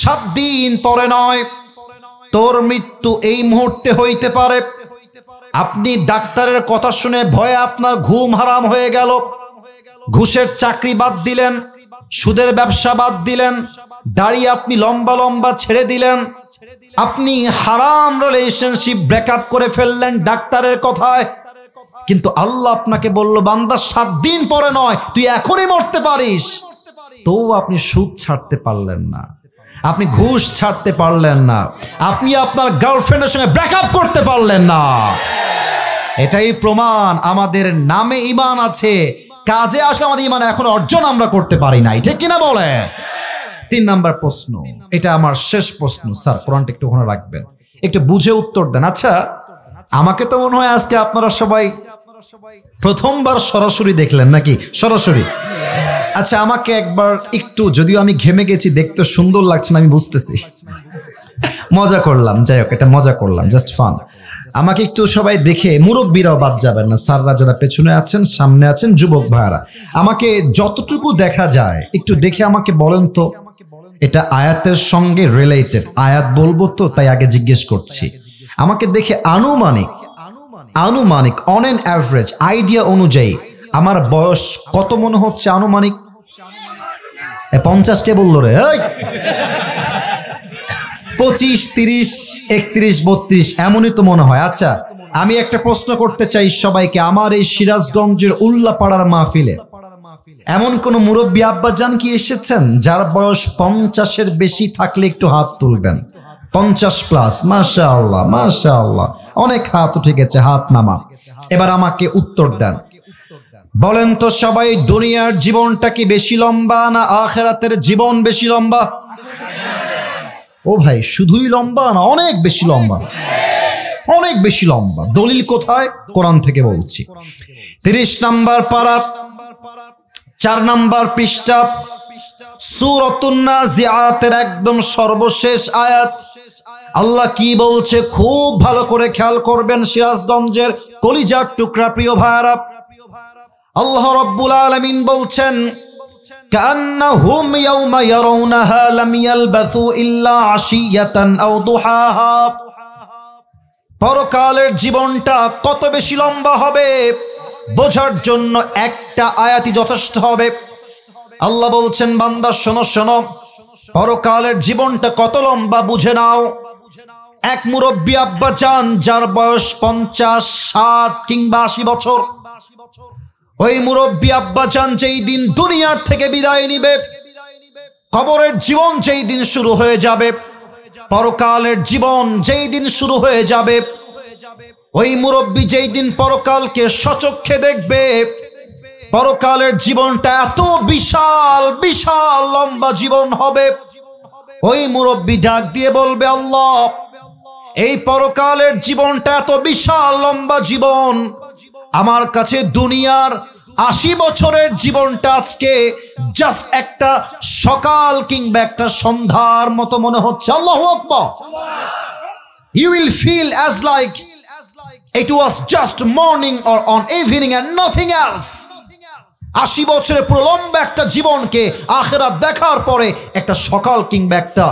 7 দিন পরে নয়, তোর মৃত্যু এই মুহূর্তে হইতে পারে। আপনি ডাক্তারের কথা শুনে ভয়ে আপনার ঘুম হারাম হয়ে গেল, ঘুষের চাকরি বাদ দিলেন, সুদের ব্যবসা বাদ দিলেন, দাড়ি আপনি লম্বা লম্বা ছেড়ে দিলেন, আপনি হারাম রিলেশনশিপ ব্রেকআপ করে ফেললেন ডাক্তারের কথায়। কিন্তু আল্লাহ আপনাকে বলল, বান্দা 7 দিন পরে নয়, তুই এখনই মরতে পারিস। তো আপনি সুদ ছাড়তে পারলেন না, আপনি ঘুষ ছাড়তে পারলেন না, আপনি আপনার গার্লফ্রেন্ডের সঙ্গে ব্রেকআপ করতে পারলেন না। এটাই প্রমাণ আমাদের নামে ঈমান আছে, কাজে আসলে আমাদের ঈমান এখন অর্জন আমরা করতে পারি নাই, ঠিক কিনা বলে? 3 নাম্বার প্রশ্ন, এটা আমার শেষ প্রশ্ন। স্যার কোরআনটা একটু ওখানে রাখবেন, একটু বুঝে উত্তর দেন। আচ্ছা, আমাকে তো মনে হয় আজকে আপনারা সবাই প্রথমবার সরাসরি দেখলেন নাকি? সরাসরি। আচ্ছা, আমাকে একবার একটু, যদিও আমি ঘেমে গেছি, দেখতে সুন্দর লাগছে না আমি বুঝতেছি, মজা করলাম, যাই হোক এটা মজা করলাম, জাস্ট ফান। আমাকে একটু সবাই দেখে, মুরব্বীরাও বাদ যাবেন না, স্যাররা যারা পেছনে আছেন, সামনে আছেন, যুবক ভাইরা, আমাকে যতটুকু দেখা যায় একটু দেখে আমাকে বলেন তো, এটা আয়াতের সঙ্গে রিলেটেড আয়াত বলবো তো, তাই আগে জিজ্ঞেস করছি। আমাকে দেখে আনুমানিক অন এন অ্যাভারেজ আইডিয়া অনুযায়ী আমার বয়স কত মনে হচ্ছে আনুমানিক? 50 কে বললো রে? 25, 30, 31, 32 এমনই তো মনে হয়। আচ্ছা, আমি একটা প্রশ্ন করতে চাই সবাইকে, আমার এই সিরাজগঞ্জের উল্লাপাড়ার মাহফিলে এমন কোন মুরব্বী আব্বাজান কি এসেছেন যার বয়স 50-এর বেশি থাকলে একটু হাত তুলবেন? 50+, মাশাআল্লাহ মাশাআল্লাহ, অনেক হাত উঠে গেছে, হাত নামা। এবার আমাকে উত্তর দেন, বলেন তো সবাই, দুনিয়ার জীবনটা কি বেশি লম্বা না আখিরাতের জীবন বেশি লম্বা? ও ভাই, শুধুই লম্বা না, অনেক বেশি লম্বা, অনেক বেশি লম্বা। দলিল কোথায়? কোরআন থেকে বলছি। 30 নাম্বার পারা, 4 নাম্বার পৃষ্ঠা, সূরাতুন নাজিআতের একদম সর্বশেষ আয়াত। আল্লাহ কি বলছে খুব ভালো করে খেয়াল করবেন, সিরাজগঞ্জের কলিজার টুকরা প্রিয় ভাইরা। আল্লাহ রাব্বুল আলামিন বলছেন, কান্নাহুম ইয়াওমা ইয়ারাউনাহা লাম ইয়ালবাথু ইল্লা আশিয়াতান আও দুহাহা। পরকালের জীবনটা কত বেশি লম্বা হবে বোঝার জন্য একটা আয়াতই যথেষ্ট হবে। আল্লাহ বলছেন, বান্দা শোনো শোনো, পরকালের জীবনটা কত লম্বা বুঝে নাও। এক মুরব্বী আব্বাজান যার বয়স 50, 60 কিংবা 80 বছর, ওই মুরব্বী আব্বাজান যেই দিন দুনিয়ার থেকে বিদায় নিবে, কবরের জীবন যেই দিন শুরু হয়ে যাবে, পরকালের জীবন যেই দিন শুরু হয়ে যাবে, ওই মুরব্বী যেই দিন পরকালকে সচক্ষে দেখবে, পরকালের জীবনটা এত বিশাল বিশাল লম্বা জীবন হবে। ওই মুরব্বী ডাক দিয়ে বলবে, আল্লাহ, এই পরকালের জীবনটা এত বিশাল লম্বা জীবন, আমার কাছে দুনিয়ার 80 বছরের জীবনটা আজকে জাস্ট একটা সকাল কিংবা একটা সন্ধ্যার মতো মনে হচ্ছে। আল্লাহু আকবার। You will feel as like it was just morning or on evening and nothing else. 80 বছরের পুরো লম্বা একটা জীবনকে আখিরাত দেখার পরে একটা সকাল কিংবা একটা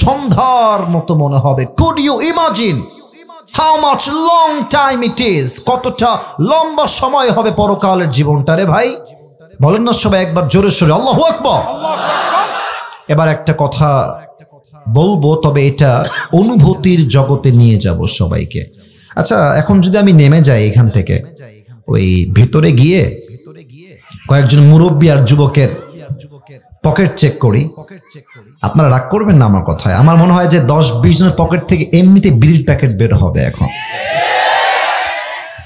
সন্ধ্যার মতো মনে হবে। Could you imagine how much long time it is? কতটা লম্বা সময় হবে পরকালের জীবনটা রে ভাই, বলেন না সবাই একবার জোরে সোরে আল্লাহু আকবার। এবার একটা কথা বলবো, তবে এটা অনুভূতির জগতে নিয়ে যাব সবাইকে। আচ্ছা, এখন যদি আমি নেমে যাই এখান থেকে, ওই ভেতরে গিয়ে কয়েকজন মুরব্বী আর যুবকের পকেট চেক করি, আপনারা রাগ করবেন না আমার কথায়। আমার মনে হয় যে 10-20 জনের পকেট থেকে এমনিতে বিড়ির প্যাকেট বের হবে এখন।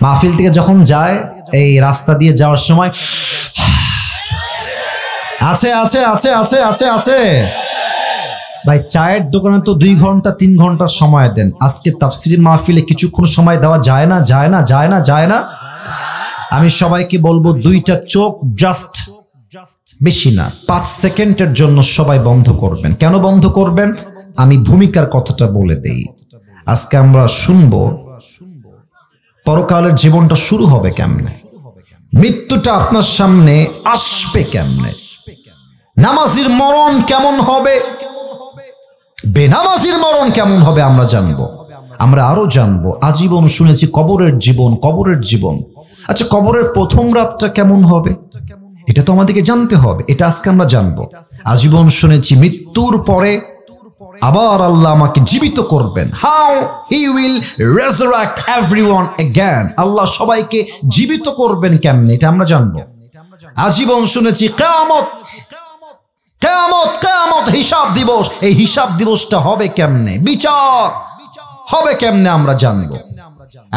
মাহফিল থেকে যখন যায়, এই রাস্তা দিয়ে যাওয়ার সময় আছে আছে আছে আছে আছে আছে ভাই, চায়ের দোকানে তো 2 ঘন্টা 3 ঘন্টার সময় দেন, আজকে তাফসীর মাহফিলে কিছুক্ষণ সময় দেওয়া যায় না? যায় না যায় না যায় না? আমি সবাইকে বলবো, 2টা চোখ জাস্ট, বেশি না 5 সেকেন্ডের জন্য সবাই বন্ধ করবেন। কেন বন্ধ করবেন? আমি ভূমিকার কথাটা বলে দেই। আজকে আমরা শুনবো পরকালের জীবনটা শুরু হবে কেমনে, মৃত্যুটা আপনার সামনে আসবে কেমনে, নামাজির মরণ কেমন হবে, বেনামাজির মরণ কেমন হবে আমরা জানবো। আমরা আরো জানবো, আজীবন শুনেছি কবরের জীবন, কবরের জীবন। আচ্ছা, কবরের প্রথম রাতটা কেমন হবে এটা তো আমাদেরকে জানতে হবে, এটা আজকে আমরা জানবো। আজীবন শুনেছি মৃত্যুর পরে আবার আল্লাহ আমাকে জীবিত করবেন, how he will resurrect everyone again, Allah সবাইকে জীবিত করবেন কেমনে এটা আমরা জানবো। আজীবন শুনেছি কিয়ামত, কিয়ামত, কিয়ামত, হিসাব দিবস। এই হিসাব দিবসটা হবে কেমনে, বিচার হবে কেমনে আমরা জানবো।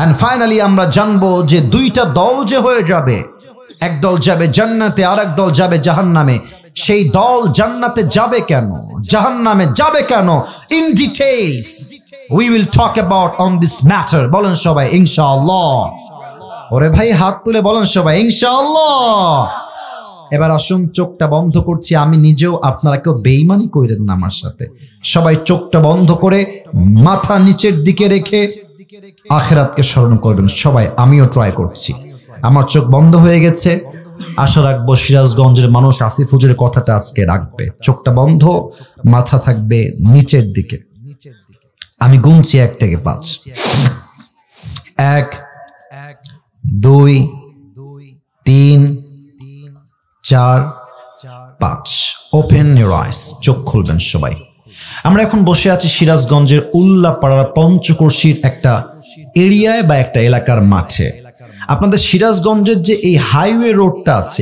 এন্ড ফাইনালি আমরা জানবো যে দুইটা দল যে হয়ে যাবে, এক দল যাবে জান্নাতে আর এক দল যাবে জাহান্নামে। সেই দল জান্নাতে যাবে কেন, জাহান্নামে যাবে কেন, in details we will talk about on this matter. বলেন সবাই ইনশাআল্লাহ। ওরে ভাই হাত তুলে বলেন সবাই ইনশাআল্লাহ। এবার আসুন, চোখটা বন্ধ করছি, আমি নিজেও, আপনারা কেউ বেঈমানি কইরেন না আমার সাথে। সবাই চোখটা বন্ধ করে মাথা নিচের দিকে রেখে আখিরাতকে স্মরণ করবেন সবাই। আমিও ট্রাই করছি, আমার চোখ বন্ধ হয়ে গেছে। আশা রাখবো সিরাজগঞ্জের মানুষ আসিফ হুজুরের কথাটা আজকে রাখবে। চোখটা বন্ধ, মাথা থাকবে নিচের দিকে। আমি গুনছি 1 থেকে 5। 1, 2, 3, 4, 5। ওপেন ইউর আইস, চোখ খুলবেন সবাই। আমরা এখন বসে আছি সিরাজগঞ্জের উল্লাপাড়ার পঞ্চকোশীর একটা এরিয়ায় বা একটা এলাকার মাঠে। আপনাদের সিরাজগঞ্জের যে এই হাইওয়ে রোডটা আছে,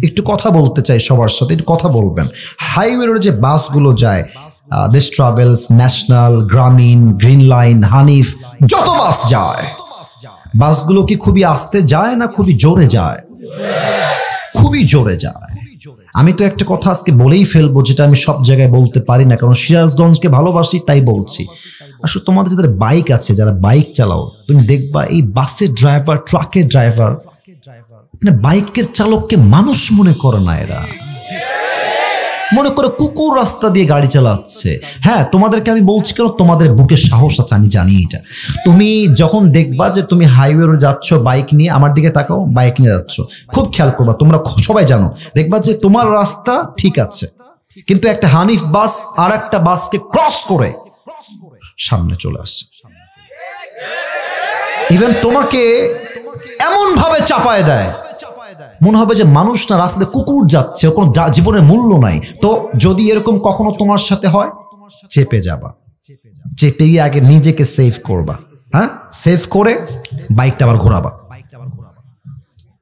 একটু কথা বলতে চাই সবার সাথে, একটু কথা বলবেন। হাইওয়ে রোডে যে বাসগুলো যায়, দেশ ট্রাভেলস, ন্যাশনাল, গ্রামীণ, গ্রিন লাইন, হানিফ, যত বাস যায়, বাসগুলো কি খুবই আস্তে যায় না খুবই জোরে যায়? খুবই জোরে যায়। আমি তো একটা কথা আজকে বলেই ফেলবো, যেটা আমি সব জায়গায় বলতে পারি না, কারণ সিরাজগঞ্জকে ভালোবাসি তাই বলছি। আসলে তোমাদের যাদের বাইক আছে, যারা বাইক চালাও, তুমি দেখবা এই বাসের ড্রাইভার, ট্রাকের ড্রাইভার, মানে বাইকের চালককে মানুষ মনে করে না। এরা মনে করে কুকুর রাস্তা দিয়ে গাড়ি চালাচ্ছে। হ্যাঁ, তোমাদেরকে আমি বলছি কেন, তোমাদের বুকে সাহস আছে, আমি জানি এটা। তুমি যখন দেখবা যে তুমি হাইওয়ে রোডে যাচ্ছ বাইক নিয়ে, আমার দিকে তাকাও, বাইক নিয়ে যাচ্ছ, খুব খেয়াল করবা, তোমরা সবাই জানো, দেখবা যে তোমার রাস্তা ঠিক আছে, কিন্তু একটা হানিফ বাস আর একটা বাসকে ক্রস করে সামনে চলে আসছে। ইভেন তোমাকে এমন ভাবে চাপায় দেয়, মনে হবে যে মানুষ না, রাস্তাতে কুকুর যাচ্ছে, কোনো জীবনের মূল্য নাই। তো যদি এরকম কখনো তোমার সাথে হয়, চেপে যাবা, চেপে গিয়ে আগে নিজেকে সেভ করবা। হ্যাঁ, সেভ করে বাইকটা আবার ঘোরাবা,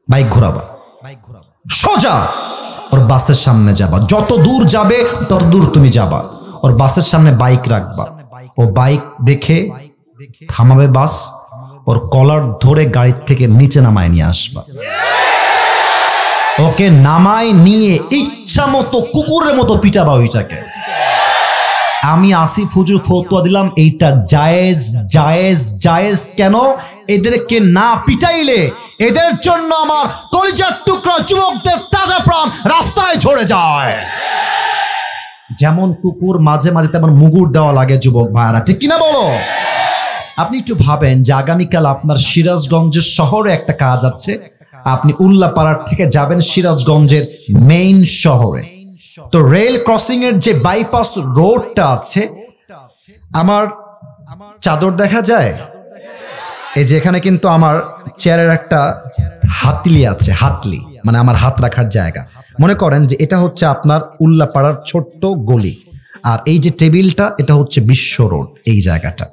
বাইক ঘোরাবা, সোজা ওর বাসের সামনে যাবা। যত দূর যাবে তত দূর তুমি যাবা, ওর বাসের সামনে বাইক রাখবা। ও বাইক দেখে থামাবে বাস, ওর কলার ধরে গাড়ি থেকে নিচে নামায় নিয়ে আসবা। ওকে নামায় নিয়ে ইচ্ছা মতো কুকুরের মতো পিটাবা ওইটাকে। আমি আসিফ হুজুর ফতোয়া দিলাম, এইটা জায়েজ, জায়েজ, জায়েজ। কেন? এদেরকে না পিটাইলে এদের জন্য আমার কলিজার টুকরা যুবকদের তাজা প্রাণ রাস্তায় ঝরে যায়। যেমন কুকুর মাঝে মাঝে তেমন মুগুর দেওয়া লাগে যুবক ভাইরা, ঠিক কিনা বলো? আপনি একটু ভাবেন যে আগামীকাল আপনার সিরাজগঞ্জের শহরে একটা কাজ আছে, আপনি উল্লাপাড়ার থেকে যাবেন সিরাজগঞ্জের মেইন শহরে। তো রেল ক্রসিং এর যে বাইপাস রোডটা আছে, আমার চাদর দেখা যায়, এই যে এখানে কিন্তু আমার চেয়ারের একটা হাতলি আছে, হাতলি মানে আমার হাত রাখার জায়গা। মনে করেন যে এটা হচ্ছে আপনার উল্লাপাড়ার ছোট্ট গলি, আর এই যে টেবিলটা, এটা হচ্ছে বিশ্ব রোড। এই জায়গাটা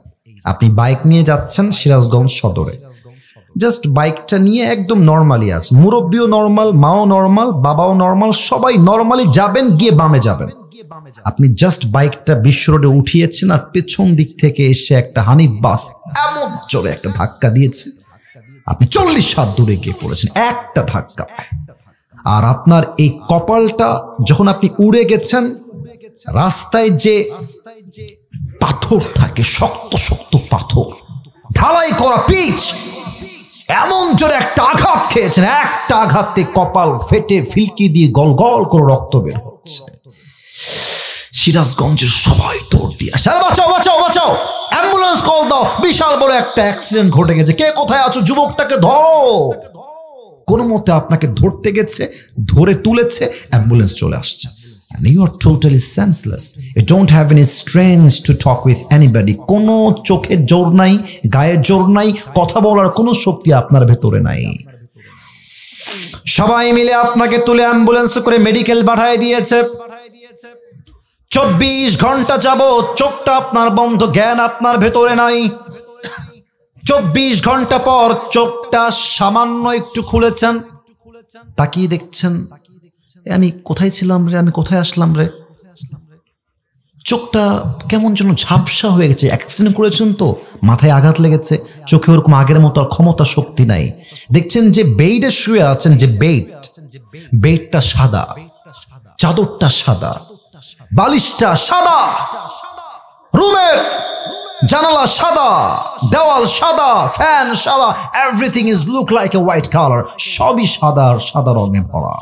আপনি বাইক নিয়ে যাচ্ছেন সিরাজগঞ্জ সদরে, জাস্ট বাইকটা নিয়ে একদম নর্মালি আছে, মুরব্বীও নর্মাল, মাও নর্মাল, বাবাও নর্মাল, সবাই নর্মালি যাবেন, গিয়ে বামে যাবেন। আপনি জাস্ট বাইকটা বিশ্ব রোডে উঠিয়েছেন, আর পেছন দিক থেকে এসে একটা হানিফ বাস এমন চলে একটা ধাক্কা দিয়েছে, আপনি 40 হাত দূরে গিয়ে পড়েছেন একটা ধাক্কা। আর আপনার এই কপালটা, যখন আপনি উড়ে গেছেন, রাস্তায় যে পাথর থাকে, শক্ত শক্ত পাথর, ঢালাই করা পিচ, এমন জোরে একটা আঘাত খেয়েছেন, একটা আঘাতে কপাল ফেটে ফিলকি দিয়ে গল গল করে রক্ত বের হচ্ছে। সিরাজগঞ্জের সবাই দৌড় দিয়ে আসে, বাঁচাও বাঁচাও বাঁচাও, অ্যাম্বুলেন্স কল দাও, বিশাল বড় একটা অ্যাক্সিডেন্ট ঘটে গেছে, কে কোথায় আছো, যুবকটাকে ধরো। কোনো মতে আপনাকে ধরতে গেছে, ধরে তুলেছে, অ্যাম্বুলেন্স চলে আসছে। and you are totally senseless. You don't have any strength to talk with anybody. কোনো চোখের জোর নাই, গায়ের জোর নাই, কথা বলার কোনো শক্তি আপনার ভেতরে নাই। সবাই মিলে আপনাকে তুলে অ্যাম্বুলেন্স করে মেডিকেল পাঠিয়ে দিয়েছে। 24 ঘন্টা যাবত চোখটা আপনার বন্ধ, জ্ঞান আপনার ভেতরে নাই। 24 ঘন্টা পর চোখটা সামান্য একটু খুলেছেন, তাকিয়ে দেখছেন আমি কোথায় ছিলাম রে, আমি কোথায় আসলাম রে। চোখটা কেমন যেন ঝাপসা হয়ে গেছে। অ্যাক্সিডেন্ট করেছেন তো, মাথায় আঘাত লেগেছে, চোখে ওরকম আগের মতো ক্ষমতা শক্তি নাই। দেখছেন যে বেডে শুয়ে আছেন, যে বেডটা সাদা, চাদরটা সাদা, বালিশটা সাদা, রুমের জানালা সাদা, দেওয়াল সাদা, ফ্যান সাদা, everything is look like a white colour. সবই সাদা, সাদা রঙে ভরা।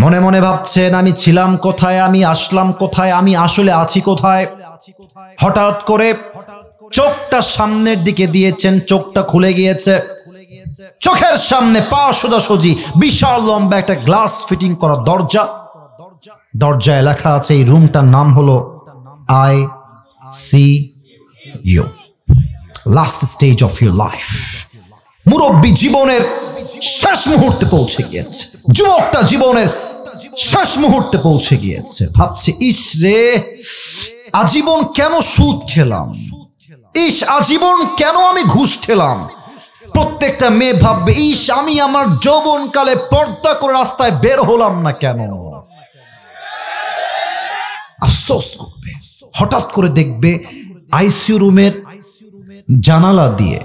মনে মনে ভাবছেন আমি ছিলাম কোথায়, আমি আসলাম কোথায়, আমি আসলে আছি কোথায়। হঠাৎ করে চোখটা সামনের দিকে দিয়েছেন, চোখটা খুলে গিয়েছে। চোখের সামনে পা সোজাসুজি বিশাল লম্বা একটা গ্লাস ফিটিং করা দরজা। দরজায় লেখা আছে এই রুমটার নাম হলো ICU, last stage of your life. মুরব্বী জীবনের শেষ মুহূর্তে পৌঁছে গিয়েছে, যুবকটা জীবনের শেষ মুহূর্তে পৌঁছে গিয়েছে। ভাবছে ইস রে, আজীবন কেন সুদ খেলাম, ইস আজীবন কেন আমি ঘুষ খেলাম। প্রত্যেকটা মেয়ে ভাববে ইস আমি আমার যৌবনকালে পর্দা করে রাস্তায় বের হলাম না কেন, আফসোস করবে। হঠাৎ করে দেখবে আইসিইউ রুমের জানালা দিয়ে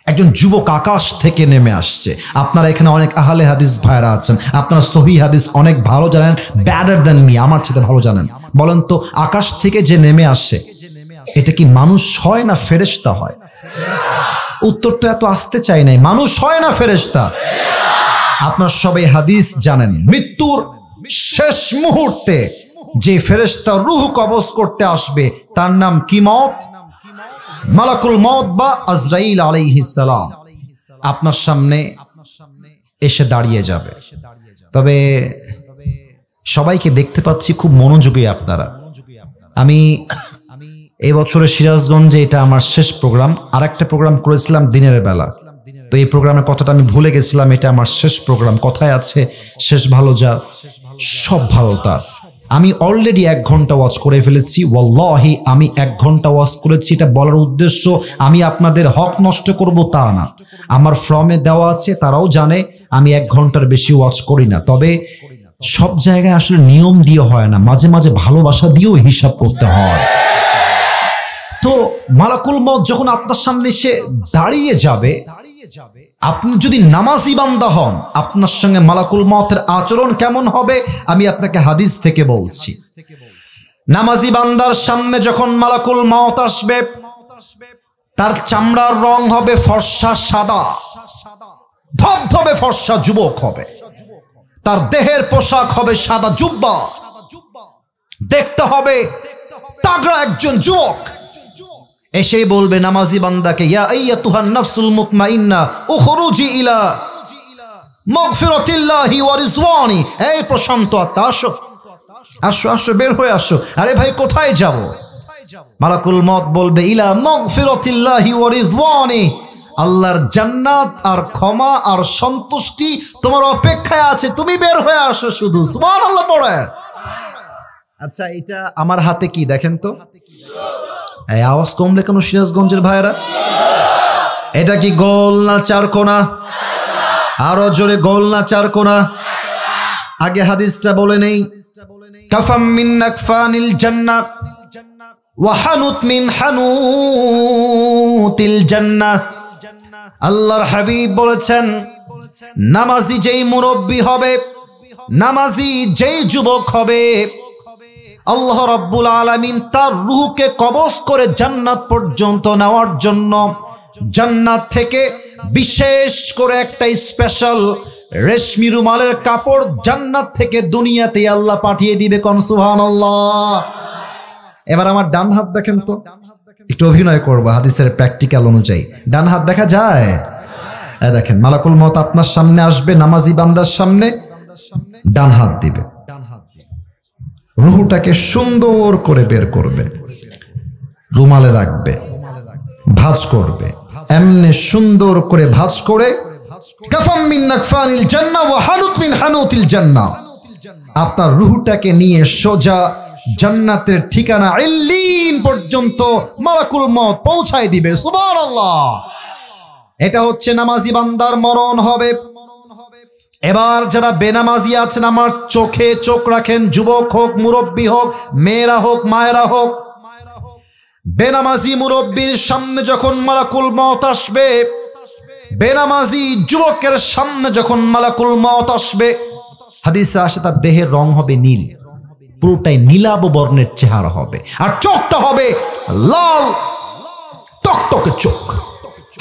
একজন যুবক আকাশ থেকে নেমে আসছে। আপনারা এখানে অনেক আহলে হাদিস ভাইরা আছেন, আপনারা সহিহ হাদিস অনেক ভালো জানেন, বেটার দ্যান মি, আমার চেয়ে ভালো জানেন। বলেন তো আকাশ থেকে যে নেমে আসে এটা কি মানুষ হয় না ফেরেশতা হয়? উত্তরটা এত আসতে চাই নাই, মানুষ হয় না ফেরেশতা? আপনারা সবাই হাদিস জানেন, মৃত্যুর শেষ মুহূর্তে যে ফেরেশতা রূহ কবজ করতে আসবে তার নাম কি? মওত, মালাকুল মওত বা আজরাইল আলাইহিস সালাম আপনার সামনে এসে দাঁড়িয়ে যাবে। তবে সবাইকে দেখতে পাচ্ছি খুব মনোযোগী আপনারা। আমি এই বছরের সিরাজগঞ্জে এটা আমার শেষ প্রোগ্রাম। আর একটা প্রোগ্রাম করেছিলাম দিনের বেলা, তো এই প্রোগ্রামের কথাটা আমি ভুলে গেছিলাম। এটা আমার শেষ প্রোগ্রাম। কথায় আছে শেষ ভালো যার, সব ভালো তার। আমি অলরেডি 1 ঘন্টা ওয়াচ করে ফেলেছি। ওয়াল্লাহি আমি 1 ঘন্টা ওয়াচ করেছি। এটা বলার উদ্দেশ্য আমি আপনাদের হক নষ্ট করব তা না। আমার ফর্মে দেওয়া আছে, তারাও জানে আমি 1 ঘন্টার বেশি ওয়াচ করি না। তবে সব জায়গায় আসলে নিয়ম দিয়ে হয় না, মাঝে মাঝে ভালোবাসা দিয়েও হিসাব করতে হয়। তো মালাকুল মওত যখন আপনার সামনে এসে দাঁড়িয়ে যাবে, আপনি যদি নামাজি বান্দা হন আপনার সঙ্গে মালাকুল মওতের আচরণ কেমন হবে আমি আপনাকে হাদিস থেকে বলছি। নামাজি বান্দার সামনে যখন মালাকুল মওত আসবে তার চামড়ার রং হবে ফর্সা সাদা, ধবধবে ফর্সা যুবক হবে। তার দেহের পোশাক হবে সাদা জুব্বা, দেখতে হবে তাগড়া একজন যুবক। এসেই বলবে নামাজি বান্দাকে, ইয়া আইয়াতুহান নাফসুল মুতমাইন্না উখরুজি ইলা মাগফিরাতিল্লাহি ওয়া রিজওয়ানি। এই প্রশান্ত আত্মা, আসো আসো আসো, বের হয়ে আসো। আরে ভাই কোথায় যাব? মালাকুল মওত বলবে ইলা মাগফিরাতিল্লাহি ওয়া রিজওয়ানি, আল্লাহর জান্নাত আর ক্ষমা আর সন্তুষ্টি তোমার অপেক্ষায় আছে, তুমি বের হয়ে আসো শুধু। সুবহানাল্লাহ পড়ে। আচ্ছা এটা আমার হাতে কি দেখেন তো? এই আওয়াজ কমলে কেন সিরাজগঞ্জের ভাইরা? এটা কি গোল না চারকোনা? আরো জোরে, গোল না চারকোনা? আগে হাদিসটা বলে নেই। কাফাম মিন আকফানিল জান্নাহ ওয়া হানুত মিন হানুতিল জান্নাহ। আল্লাহর হাবিব বলেছেন নামাজি যেই মুরব্বি হবে, নামাজি যেই যুবক হবে, আল্লাহ রাব্বুল আলামিন তার রূহকে কবজ করে জান্নাত পর্যন্ত নেওয়ার জন্য জান্নাত থেকে বিশেষ করে একটা স্পেশাল রেশমি রুমালের কাপড় জান্নাত থেকে দুনিয়াতে আল্লাহ পাঠিয়ে দিবে। কোন সুবহানাল্লাহ। এবার আমার ডান হাত দেখেন তো, একটু অভিনয় করবো হাদিসের প্র্যাকটিক্যাল অনুযায়ী। ডান হাত দেখা যায়? দেখেন মালাকুল মওত আপনার সামনে আসবে, নামাজি বান্দার সামনে ডান হাত দিবে। রুহটাকে সুন্দর করে বের করবে, রুমালে রাখবে, ভাঁজ করবে, এমনি সুন্দর করে ভাঁজ করে কাফাম মিন নাকফানিল জান্নাহ ওয়া হানুত মিন হানুতিল জান্নাহ, আপনার রুহটাকে নিয়ে সোজা জান্নাতের ঠিকানা ইল্লিন পর্যন্ত মালাকুল মউত পৌঁছায় দিবে। সুবহানাল্লাহ। এটা হচ্ছে নামাজি বান্দার মরণ হবে। এবার যারা বেনামাজি আছেন আমার চোখে চোখ রাখেন, যুবক হোক, মুরব্বী হোক, মেয়েরা হোক, মায়েরা হোক, বেনামাজি মুরব্বীর সামনে যখন মালাকুল মউত আসবে, বেনামাজি যুবকের সামনে যখন মালাকুল মউত আসবে, হাদিসে আসে তার দেহের রং হবে নীল, পুরোটাই নীলাভ বর্ণের চেহারা হবে, আর চোখটা হবে লাল টকটকে চোখ।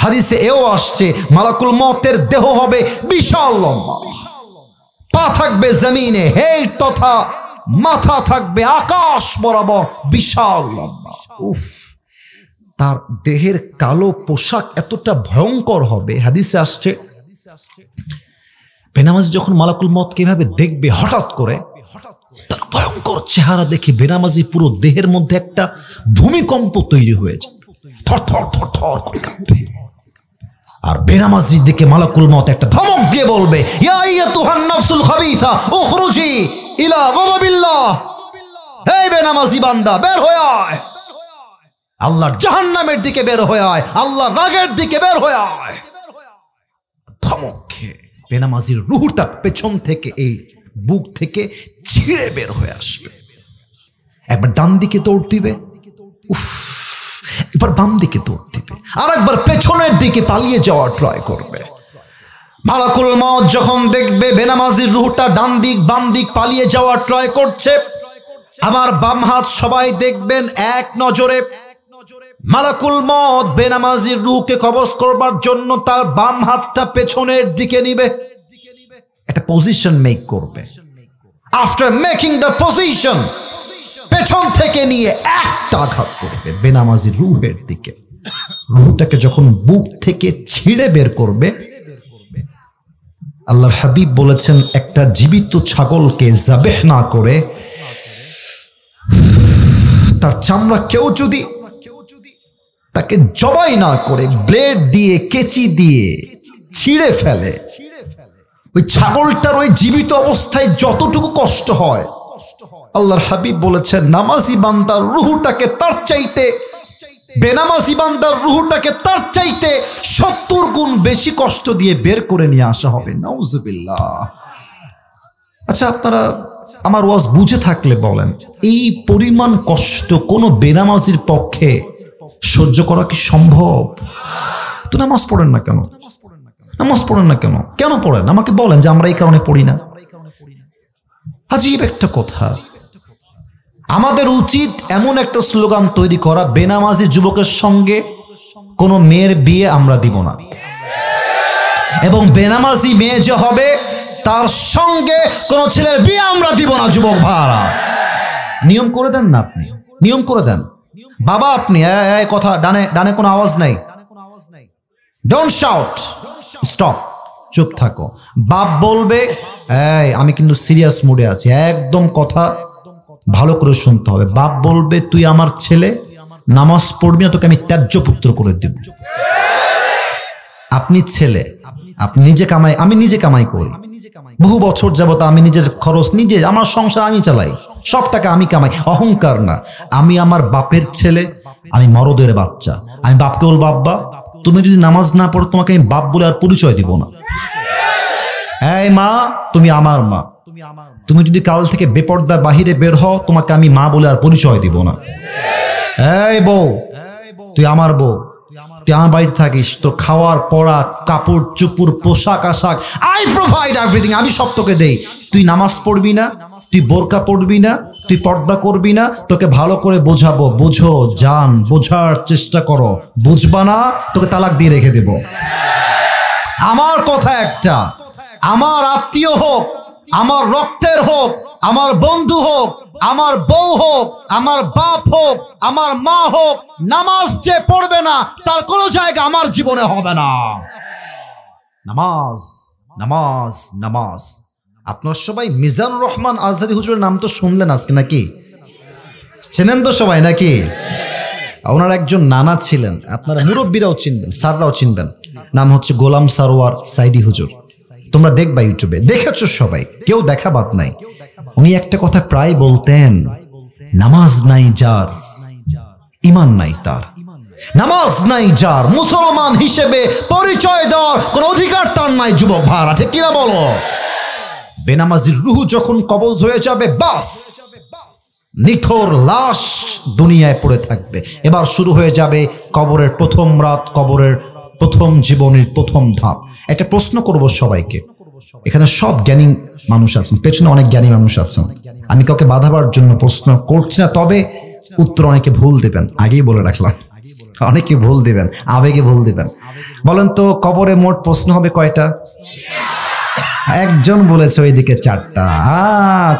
হাদিসে এও আসছে মালাকুল মউতের দেহ হবে বিশাল লম্বা, পা থাকবে জমিনে হেড তথা মাথা থাকবে আকাশ বরাবর বিশাল লম্বা। উফ, তার দেহের কালো পোশাক এতটা ভয়ঙ্কর হবে। হাদিসে আসছে বেনামাজি যখন মালাকুল মউত কিভাবে দেখবে, হঠাৎ করে তার ভয়ঙ্কর চেহারা দেখে বেনামাজি পুরো দেহের মধ্যে একটা ভূমিকম্প তৈরি হয়েছে, থর থর থর থর করে কাঁপবে। আর বেনামাজি দিকে মালাকুল মউত একটা ধমক দিয়ে বলবে, ইয়া আইয়াতুহান নাফসুল খাবিথা উখরুজি ইলা গাযাবিল্লাহ, হে বেনামাজি বান্দা বের হয়ে আয়, আল্লাহর জাহান্নামের দিকে বের হয়ে আয়, আল্লাহর রাগের দিকে বের হয়ে আয়। ধমক খেয়ে বেনামাজির রূহটা পেছন থেকে এই বুক থেকে ছিঁড়ে বের হয়ে আসবে। একবার ডান দিকে দৌড় দিবে, উফ, এবার বাম দিকে দৌড় দিবে, আর একবার পেছনের দিকে পালিয়ে যাওয়ার ট্রাই করবে। মালাকুল মউত যখন দেখবে বেনামাজির রূহটা ডান দিক বাম দিক পালিয়ে যাওয়ার ট্রাই করছে, আমার বাম হাত সবাই দেখবেন এক নজরে মালাকুল মউত বেনামাজির রূহকে কবজ করবার জন্য তার বাম হাতটা পেছনের দিকে নিবে, একটা পজিশন মেক করবে। আফটার মেকিং দ্য পজিশন, পেছন থেকে নিয়ে একটা আঘাত করবে বেনামাজির রূহের দিকে। রূহটাকে যখন বুক থেকে ছিঁড়ে বের করবে, আল্লাহর হাবিব বলেছেন একটা জীবিত ছাগলকে যাবেহ না করে তার চামড়া কেউ যদি তাকে জবাই না করে ব্লেড দিয়ে কেচি দিয়ে ছিঁড়ে ফেলে, ওই ছাগলটার ওই জীবিত অবস্থায় যতটুকু কষ্ট হয়, আল্লাহর হাবিব বলেছেন নামাজি বান্দার রূহটাকে তার চাইতে, বেনামাজি বান্দার রূহটাকে তার চাইতে 70 গুণ বেশি কষ্ট দিয়ে বের করে নিয়ে আসা হবে। নাউজুবিল্লাহ। আচ্ছা, আপনারা আমার ওয়াজ বুঝে থাকলে বলেন, এই পরিমাণ কষ্ট কোনো বেনামাজির পক্ষে সহ্য করা কি সম্ভব? তো নামাজ পড়েন না কেন? নামাজ পড়েন না কেন? কেন পড়েন? আমাকে বলেন যে আমরা এই কারণে পড়ি না। আজীব একটা কথা। আমাদের উচিত এমন একটা স্লোগান তৈরি করা, বেনামাজি যুবকের সঙ্গে কোনো মেয়ের বিয়ে আমরা দিব না, এবং বেনামাজি মেয়ে যে হবে তার সঙ্গে কোনো ছেলের বিয়ে আমরা দিব না। যুবক ভাইরা, নিয়ম করে দেন না, আপনি নিয়ম করে দেন। বাবা আপনি এই কথা, ডানে ডানে কোনো আওয়াজ নাই, ডোন্ট শাউট, স্টপ, চুপ থাকো। বাপ বলবে এই আমি কিন্তু সিরিয়াস মুডে আছি, একদম কথা ভালো করে শুনতে হবে। বাপ বলবে তুই আমার ছেলে, নামাজ পড়বি না, তোকে আমি ত্যায্য পুত্র করে দেব। আপনি ছেলে, আপনি নিজে কামাই, আমি নিজে কামাই করি, বহু বছর যাবত আমি নিজের খরচ নিজে, আমার সংসার আমি চালাই, সব টাকা আমি কামাই। অহংকার না, আমি আমার বাপের ছেলে, আমি মরদের বাচ্চা। আমি বাপকে বল বাপ্পা তুমি যদি নামাজ না পড়ো তোমাকে আমি বাপ বলে আর পরিচয় দিব না। এই মা তুমি আমার মা, তুমি যদি কাল থেকে বেপর্দা বাহিরে বের হও তোমাকে আমি মা বলে আর পরিচয় দিব না। এই বউ তুই আমার বউ, তুই আমার বাড়িতে থাকিস, তোর খাওয়ার পড়া কাপড় চুপুর পোশাক আশাক আই প্রোভাইড এভরিথিং, আমি সব তোকে দেই। তুই নামাজ পড়বি না, তুই বোরকা পড়বি না, তুই পর্দা করবি না, তোকে ভালো করে বোঝাবো, বোঝো জান, বোঝার চেষ্টা করো, বুঝবা না তোকে তালাক দিয়ে রেখে দেব। আমার কথা একটা, আমার আত্মীয় হোক, আমার রক্তের হোক, আমার বন্ধু হোক, আমার বউ হোক, আমার বাপ হোক, আমার মা হোক, নামাজ যে পড়বে না তার কোনো জায়গা আমার জীবনে হবে না। নামাজ নামাজ নামাজ। আপনারা সবাই মিজানুর রহমান আজহারী হুজুরের নাম তো শুনলেন আজকে নাকি? চেনেন তো সবাই নাকি? ওনার একজন নানা ছিলেন, আপনারা মুরব্বীরাও চিনবেন, স্যাররাও চিনবেন, নাম হচ্ছে গোলাম সারোয়ার সাইদি হুজুর। তোমরা দেখবা ইউটিউবে, দেখেছো সবাই, কেউ দেখা বাদ নাই। উনি একটা কথা প্রায় বলতেন, নামাজ নাই যার ঈমান নাই তার। নামাজ নাই যার মুসলমান হিসেবে পরিচয় দেওয়ার কোন অধিকার তার নাই। যুবক ভাড়া ঠিক কিনা বলো? বেনামাজির রুহ যখন কবজ হয়ে যাবে, বাস নিথর লাশ দুনিয়ায় পড়ে থাকবে। এবার শুরু হয়ে যাবে কবরের প্রথম রাত, কবরের প্রথম জীবনের প্রথম ধাপ। একটা প্রশ্ন করব সবাইকে, এখানে সব জ্ঞানী মানুষ আছেন, পেছনে অনেক জ্ঞানী মানুষ আছেন, আমি কাউকে বাধাবার জন্য প্রশ্ন করছি না, তবে উত্তর অনেকে ভুল দেবেন, আগেই বলে রাখলাম, অনেকে ভুল দিবেন, আবেগে ভুল দিবেন। বলেন তো কবরে মোট প্রশ্ন হবে কয়টা? একজন বলেছে ওইদিকে 4টা।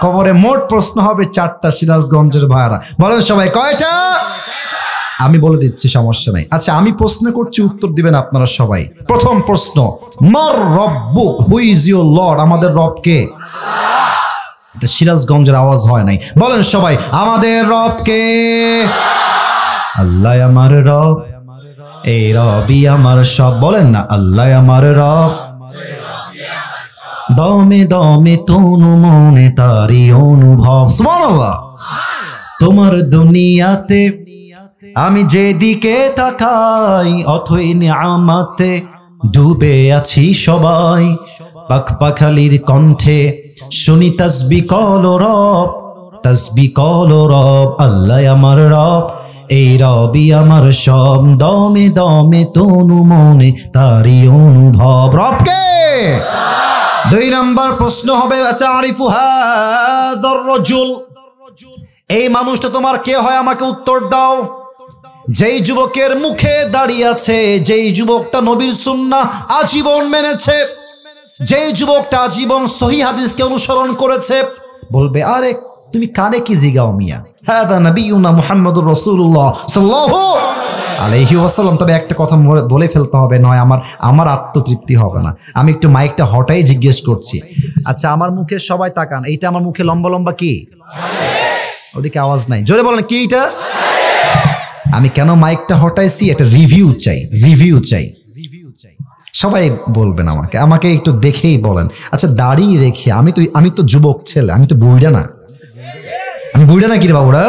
কবরে মোট প্রশ্ন হবে 4টা, সিরাজগঞ্জের ভাইরা বলেন সবাই কয়টা? আমি বলে দিচ্ছি, সমস্যা নাই। আচ্ছা, আমি প্রশ্ন করছি, উত্তর দিবেন আপনারা সবাই। প্রথম প্রশ্ন, মার রব্বুক, হু ইজ ইউর লর্ড? আমাদের রব কে? এটা সিরাজগঞ্জের আওয়াজ হয় নাই, বলেন সবাই আমাদের রব কে? আল্লাহ আমার রব, এই রবই আমার সব। বলেন না, আল্লাহ আমার রব, দমে দমে তনু মনে তারি অনুভব। সুবহানাল্লাহ। তোমার দুনিয়াতে আমি যেদিকে তাকাই, অথই নিয়ামতে ডুবে আছি সবাই। পাখপাখালির কণ্ঠে শুনি তাসবিহ কল রব, তাসবিহ কল রব। আল্লাহ আমার রব, এই রবই আমার সব, দমে দমে তনু মনে তারি অনুভব। রবকে? 2 নম্বর প্রশ্ন হবে, তারিফু হাদার রাজুল, এই মানুষটা তোমার কে হয়? আমাকে উত্তর দাও। যেই যুবকের মুখে দাঁড়িয়ে আছে, যেই যুবকটা নবীর সুন্নাহ আজীবন মেনেছে, যেই যুবকটা আজীবন সহিহ হাদিসকে অনুসরণ করেছে, বলবে আরে তুমি কানে কি জিগাও মিয়া, হাদা নবিয়ুনা মুহাম্মদুর রাসূলুল্লাহ সাল্লাল্লাহু আলাইহি ওয়াসাল্লাম। তবে একটা কথা বলে ফেলতে হবে, নয় আমার আত্মতৃপ্তি হবে না। আমি একটু মাইকটা হটাই জিজ্ঞেস করছি। আচ্ছা, আমার মুখে সবাই তাকান, এইটা আমার মুখে লম্বা লম্বা কি? ওদিকে আওয়াজ নাই, জোরে বলেন কি এটা? আমি কেন মাইকটা হটাইছি? একটা রিভিউ চাই, রিভিউ চাই। সবাই বলবেন আমাকে, আমাকে একটু দেখেই বলেন। আচ্ছা, দাড়ি রেখে আমি তো যুবক ছেলে, আমি তো বুইড়া না, আমি বুইড়া না কি রে বাবুরা?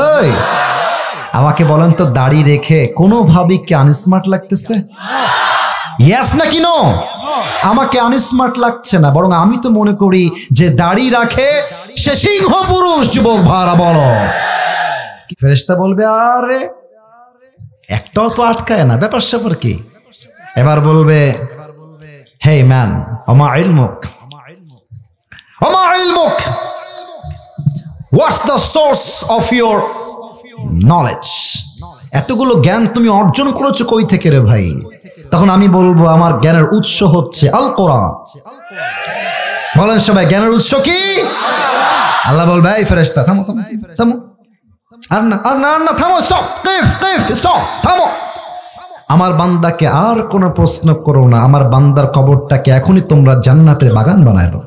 আমাকে বলেন তো, দাড়ি রেখে কোনোভাবে কি আনস্মার্ট লাগতেছে? ইয়েস না কি নো? আমাকে আনস্মার্ট লাগছে না, বরং আমি তো মনে করি যে দাড়ি রাখে সে সিংহ পুরুষ। যুবক ভাড়া বলো। ফেরেশতা বলবে আরে একটাও তো আটকায় না, ব্যাপার স্যাপার কি? এবার বলবে, হে ম্যান, আমা ইলমুক, আমা ইলমুক, what's the source of your knowledge? এতগুলো জ্ঞান তুমি অর্জন করেছো কই থেকে রে ভাই? তখন আমি বলবো আমার জ্ঞানের উৎস হচ্ছে আল কোরআন। বলেন সবাই, জ্ঞানের উৎস কি? আল্লাহ বলবে, এই ফেরেশতা থামো থামো থামো, আর না আর না আর না, থামো, স্টপ, স্টপ, থামো। আমার বান্দাকে আর কোনো প্রশ্ন করো না, আমার বান্দার কবরটাকে এখনই তোমরা জান্নাতের বাগান বানায় দাও।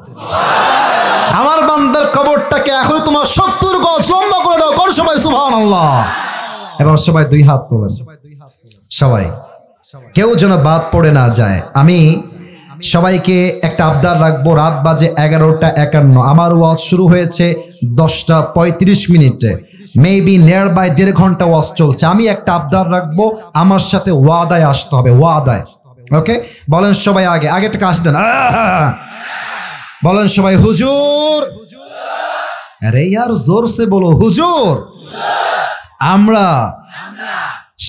আমার বান্দার কবরটাকে এখনই তোমার 70 গজ লম্বা করে দাও। কোন সবাই সুবহানাল্লাহ। এবার সবাই 2 হাত তোলেন, সবাই, কেউ যেন বাদ পড়ে না যায়। আমি সবাইকে একটা আবদার রাখবো, রাত বাজে 11:51, আমার ওয়াজ শুরু হয়েছে 10:35, মেবি নিয়ার বাই 1.5 ঘন্টা ওয়াজ চলছে। আমি একটা আবদার রাখবো, আমার সাথে ওয়াদায় আসতে হবে, ওয়াদায়। ওকে, বলেন সবাই, আগে একটা কাজ দেন। বলেন সবাই হুজুর। আরে यार জোর সে বলো হুজুর। আমরা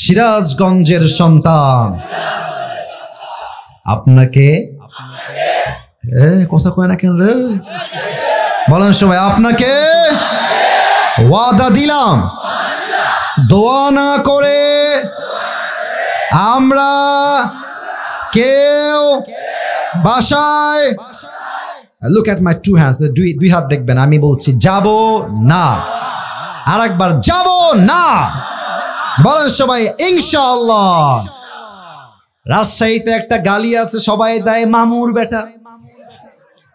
সিরাজগঞ্জের সন্তান, আপনাকে কথা কয় না কেন রে? বলেন সবাই, আপনাকে ওয়াদা দিলাম, দোয়া না করে আমরা কেউ বাসায়, লুক এট মাই 2 hands, 2 হাত দেখবেন, আমি বলছি যাব না, আরেকবার যাব না। বলেন সবাই ইনশাআল্লাহ। রাজশাহীতে একটা গালি আছে, সবাই দেয় মামুর বেটা।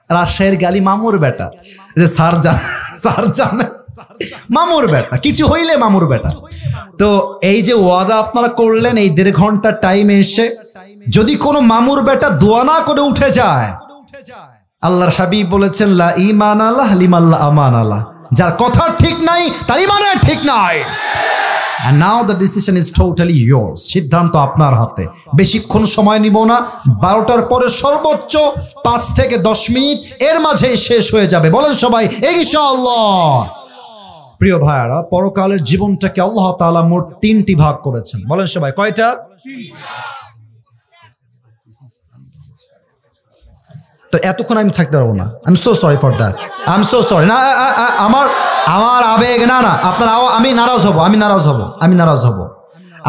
রাজশাহীর গালি মামুর বেটা, যে স্যার জানে মামুর বেটা, কিছু হইলে মামুর বেটা। তো এই যে ওয়াদা আপনারা করলেন এই 1.5 ঘন্টা টাইমে এসে, যদি কোনো মামুর বেটা দোয়া না করে উঠে যায়, আল্লাহর হাবিব বলেছেন লা ঈমান আল্লাহ লিমান লা আমান আল্লাহ, যার কথা ঠিক নাই তার ঈমানের ঠিক নাই। And now the decision is totally yours. সিদ্ধান্ত আপনার হাতে। বেশিক্ষণ সময় নিব না, 12টার পরে সর্বোচ্চ 5 থেকে 10 মিনিট, এর মাঝেই শেষ হয়ে যাবে। বলেন সবাই ইনশাআল্লাহ। প্রিয় ভাইয়ারা, পরকালের জীবনটাকে আল্লাহ তাআলা মোট 3টি ভাগ করেছেন। বলেন সবাই কয়টা? তো এতক্ষণ আমি থাকতে পারবো না। I am so sorry for that, I am so sorry. না আমার আবেগ, না আপনার আমি নারাজ হব।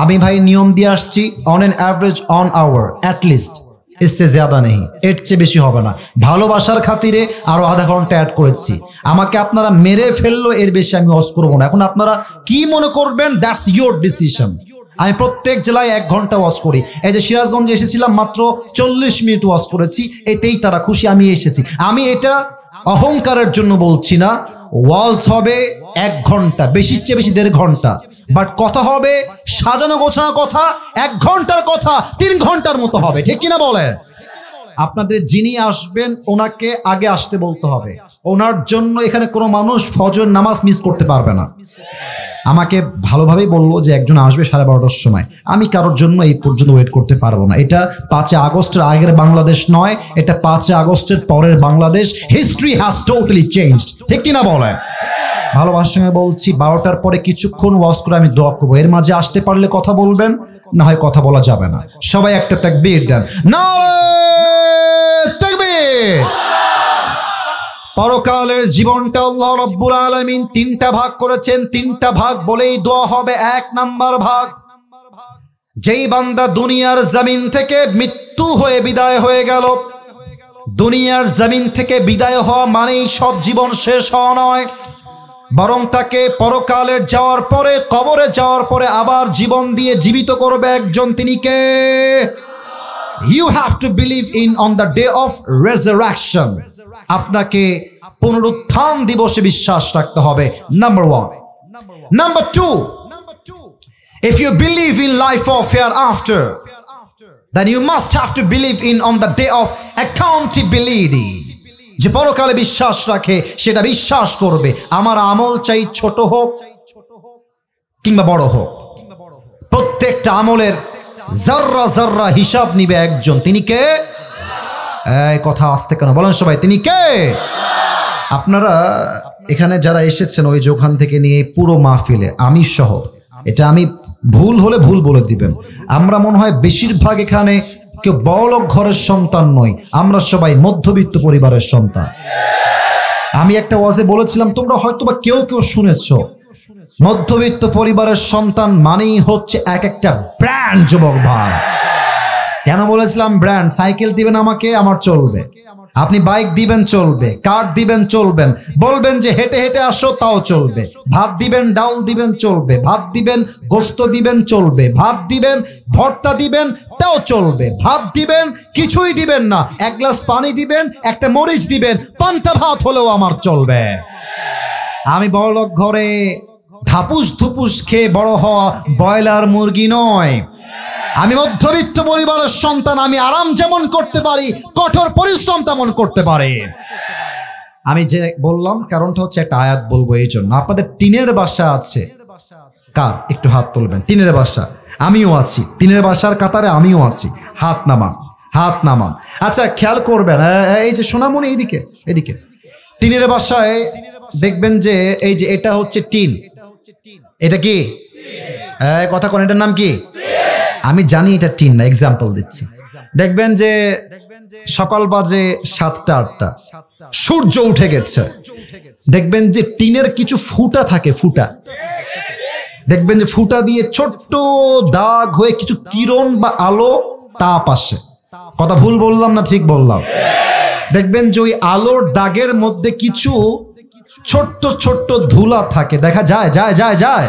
আমি ভাই নিয়ম দিয়ে আসছি, on an average an hour at least, इससे ज़्यादा नहीं, এর চেয়ে বেশি হবে না। ভালোবাসার খাতিরে আরো আধা ঘন্টা অ্যাড করেছি। আমাকে আপনারা মেরে ফেললো, এর বেশি আমি ওয়াজ করবো না। এখন আপনারা কি মনে করবেন, দ্যাটস ইয়োর ডিসিশন। আমি প্রত্যেক জেলায় 1 ঘন্টা ওয়াজ করি। এই যে সিরাজগঞ্জে এসেছিলাম, মাত্র 40 মিনিট ওয়াজ করেছি, এতেই তারা খুশি, আমি এসেছি। আমি এটা অহংকারের জন্য বলছি না। ওয়াজ হবে 1 ঘন্টা, বেশির চেয়ে বেশি 1.5 ঘন্টা, বাট কথা হবে সাজানো গোছানো কথা, 1 ঘন্টার কথা 3 ঘন্টার মতো হবে, ঠিক কিনা বলেন? আপনাদের যিনি আসবেন ওনাকে আগে আসতে বলতে হবে। ওনার জন্য এখানে কোনো মানুষ ফজর নামাজ মিস করতে পারবে না। আমাকে ভালোভাবেই বললো যে একজন আসবে 12:30টার সময়। আমি কারোর জন্য এই পর্যন্ত ওয়েট করতে পারবো না। এটা 5 আগস্টের আগের বাংলাদেশ নয়, এটা 5 আগস্টের পরের Bangladesh. History has totally changed, ঠিক কিনা বলে? ভালোবাসার সঙ্গে বলছি, 12টার পরে কিছুক্ষণ ওয়াজ করে আমি দোয়া করবো। এর মাঝে আসতে পারলে কথা বলবেন, না হয় কথা বলা যাবে না। সবাই একটা তাকবীর দেন, নারে তাকবীর। পরকালের জীবনটা আল্লাহ রাব্বুল আলামিন 3টা ভাগ করেছেন। 3টা ভাগ বলেই দোয়া হবে। 1 নাম্বার ভাগ, যেই বান্দা দুনিয়ার জমিন থেকে মৃত্যু হয়ে বিদায় হয়ে গেল। দুনিয়ার জমিন থেকে বিদায় হওয়া মানেই সব জীবন শেষ হওয়া নয়, বরং তাকে পরকালের যাওয়ার পরে, কবরে যাওয়ার পরে আবার জীবন দিয়ে জীবিত করবে একজন। তিনি কে? You have to believe in on the day of resurrection. আপনাকে পুনরুত্থান দিবসে বিশ্বাস রাখতে হবে, number 1। Number 2, if you believe in life of hereafter, then you must have to believe in on the day of accountability. যে পরকালে বিশ্বাস রাখে সেটা বিশ্বাস করবে আমার আমল চাই ছোট হোক কিংবা বড় হোক, প্রত্যেকটা আমলের জাররা জাররা হিসাব নিবে একজন। তিনি কে? এই কথা আসতে কেন বলেন সবাই, তিনি কে? আপনারা এখানে যারা এসেছেন ওই যে ওখান থেকে নিয়ে পুরো মাহফিলে আমি সহ, এটা আমি ভুল হলে ভুল বলে দিবেন, আমরা মনে হয় বেশিরভাগ এখানে কেউ বড়লোক ঘরের সন্তান নই, আমরা সবাই মধ্যবিত্ত পরিবারের সন্তান। আমি একটা ওয়াজে বলেছিলাম, তোমরা হয়তোবা কেউ কেউ শুনেছো, মধ্যবিত্ত পরিবারের সন্তান মানেই হচ্ছে এক একটা ব্র্যান্ড। যুবক ভাই, কেন বলেছিলাম ব্র্যান্ড? সাইকেল দিবেন আমাকে, আমার চলবে। আপনি বাইক দিবেন, চলবে। কার দিবেন, চলবেন। বলবেন যে হেঁটে হেঁটে আসো, তাও চলবে। ভাত দিবেন, ডাউল দিবেন, চলবে। ভাত দিবেন, গোস্ত দিবেন, চলবে। ভাত দিবেন, ভর্তা দিবেন, তাও চলবে। ভাত দিবেন, কিছুই দিবেন না, 1 গ্লাস পানি দিবেন, একটা মরিচ দিবেন, পান্তা ভাত হলেও আমার চলবে। আমি বড়লোক ঘরে ধাপুস ধুপুস খেয়ে বড় হওয়া ব্রয়লার মুরগি নয়। আমি মধ্যবিত্ত পরিবারের সন্তান। আমি আরাম যেমন করতে পারি, কঠোর পরিশ্রম তেমন করতে পারি। আমি যে বললাম কারণটা হচ্ছে একটা আয়াত বলবো এই জন্য। আপনাদের টিনের বাসা আছে কার? একটু হাত তুলবেন। টিনের বাসা? আমিও আছি। টিনের বাসার কাতারে আমিও আছি। হাত নামান, হাত নামান। আচ্ছা খেয়াল করবেন, এই যে সোনামণি, এইদিকে এদিকে। টিনের বাসায় দেখবেন যে এই যে এটা হচ্ছে টিন। এটা কি কথা কোন? এটার নাম কি? আমি জানি এটা টিন না, এক্সাম্পল দিচ্ছি। দেখবেন যে সকাল বাজে 7টা 8টা, সূর্য উঠে গেছে। দেখবেন যে টিনের কিছু ফুটা থাকে, ফুটা। দেখবেন যে ফুটা দিয়ে ছোট্ট দাগ হয়ে কিছু কিরণ বা আলো তাপ আসে। কথা ভুল বললাম না ঠিক বললাম? দেখবেন যে ওই আলোর দাগের মধ্যে কিছু ছোট্ট ছোট্ট ধুলা থাকে, দেখা যায় যায় যায় যায়।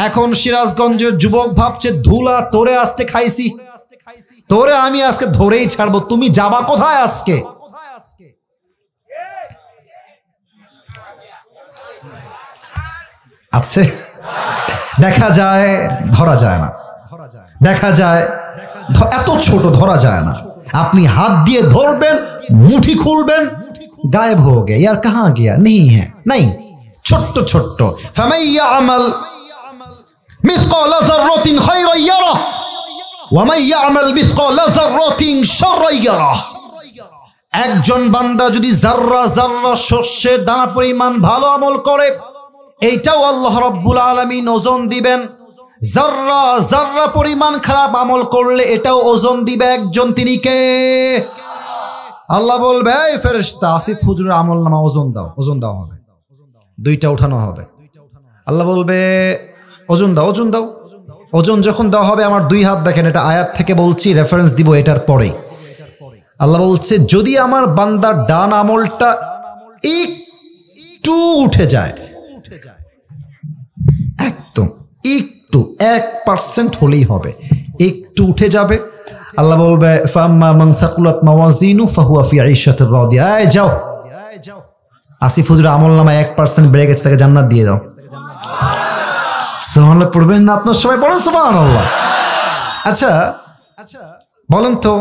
এখন সিরাজগঞ্জের যুবক ভাবছে ধুলা তোরে আজকে খাইছি, তোরে আমি আজকে ধরেই ছাড়বো, তুমি যাবা কোথায় আজকে? আছে? দেখা যায়, ধরা যায় না। দেখা যায় এত ছোট, ধরা যায় না। আপনি হাত দিয়ে ধরবেন, মুঠি খুলবেন, গায়েব हो गया। यार कहाँ गया? नहीं है, नहीं। ছোট্ট ছোট্ট। فمن يعمل مثقال ذرة خيرا يره ومن يعمل مثقال ذرة شرا يره। একজন বান্দা যদি যাররা যাররা শস্যের দানা পরিমাণ ভালো আমল করে, এইটাও আল্লাহ রাব্বুল আলামিন ওজন দিবেন। যাররা যাররা পরিমাণ খারাপ আমল করলে এটাও ওজন দিবে একজন, তিনি কে? আল্লাহ বলবে, এই ফেরেশতা আসিফ হুজুরের আমলনামা ওজন দাও। ওজন দেওয়া হবে, দুইটা উঠানো হবে। আল্লাহ বলবে ওজন দাও, ওজন দাও। ওজন যখন দেওয়া হবে, আমার দুই হাত দেখেন, এটা আয়াত থেকে বলছি, রেফারেন্স দিব এটার পরে। আল্লাহ বলছে যদি আমার বান্দার ডান আমলটা একটু উঠে যায়, একদম একটু 1% হলেই হবে, একটু উঠে যাবে, আল্লাহ বলবে ফাম্মা মান সাকুলাত মাওয়াজিনু ফাহুয়া ফি আইশাতির রাদিয়া। এই যাও, আসিফ হুজুর আমলনামায় 1% বেড়ে গেছে, তাকে জান্নাত দিয়ে দাও। সুবহানাল্লাহ পড়বেন না আপনারা সবাই? বলেন সুবহানাল্লাহ। আচ্ছা বলেন তো,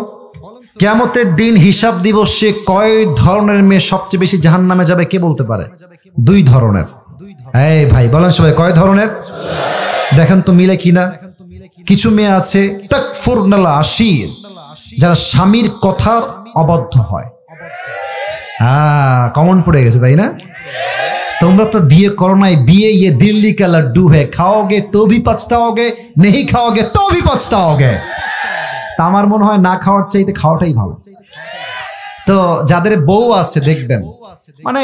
কিয়ামতের দিন হিসাব দিবসে কয় ধরনের মেয়ে সবচেয়ে বেশি জাহান্নামে যাবে, কে বলতে পারে? 2 ধরনের। এই ভাই বলেন সবাই, কয় ধরনের? দেখেন তো মিলে কিনা। কিছু মেয়ে আছে তাকফুরনাল আশির, যারা স্বামীর কথার অবাধ্য হয়। কমন পড়ে গেছে, তাই না? তোমরা তো বিয়ে করো নাই, বিয়ে ये दिल्ली का लड्डू है, खाओगे तो भी पछताओगे, नहीं खाओगे तो भी पछताओगे। তা আমার মনে হয় না খাওয়ার চাইতে খাওয়াটাই ভালো। তো যাদের বউ আছে দেখবেন, মানে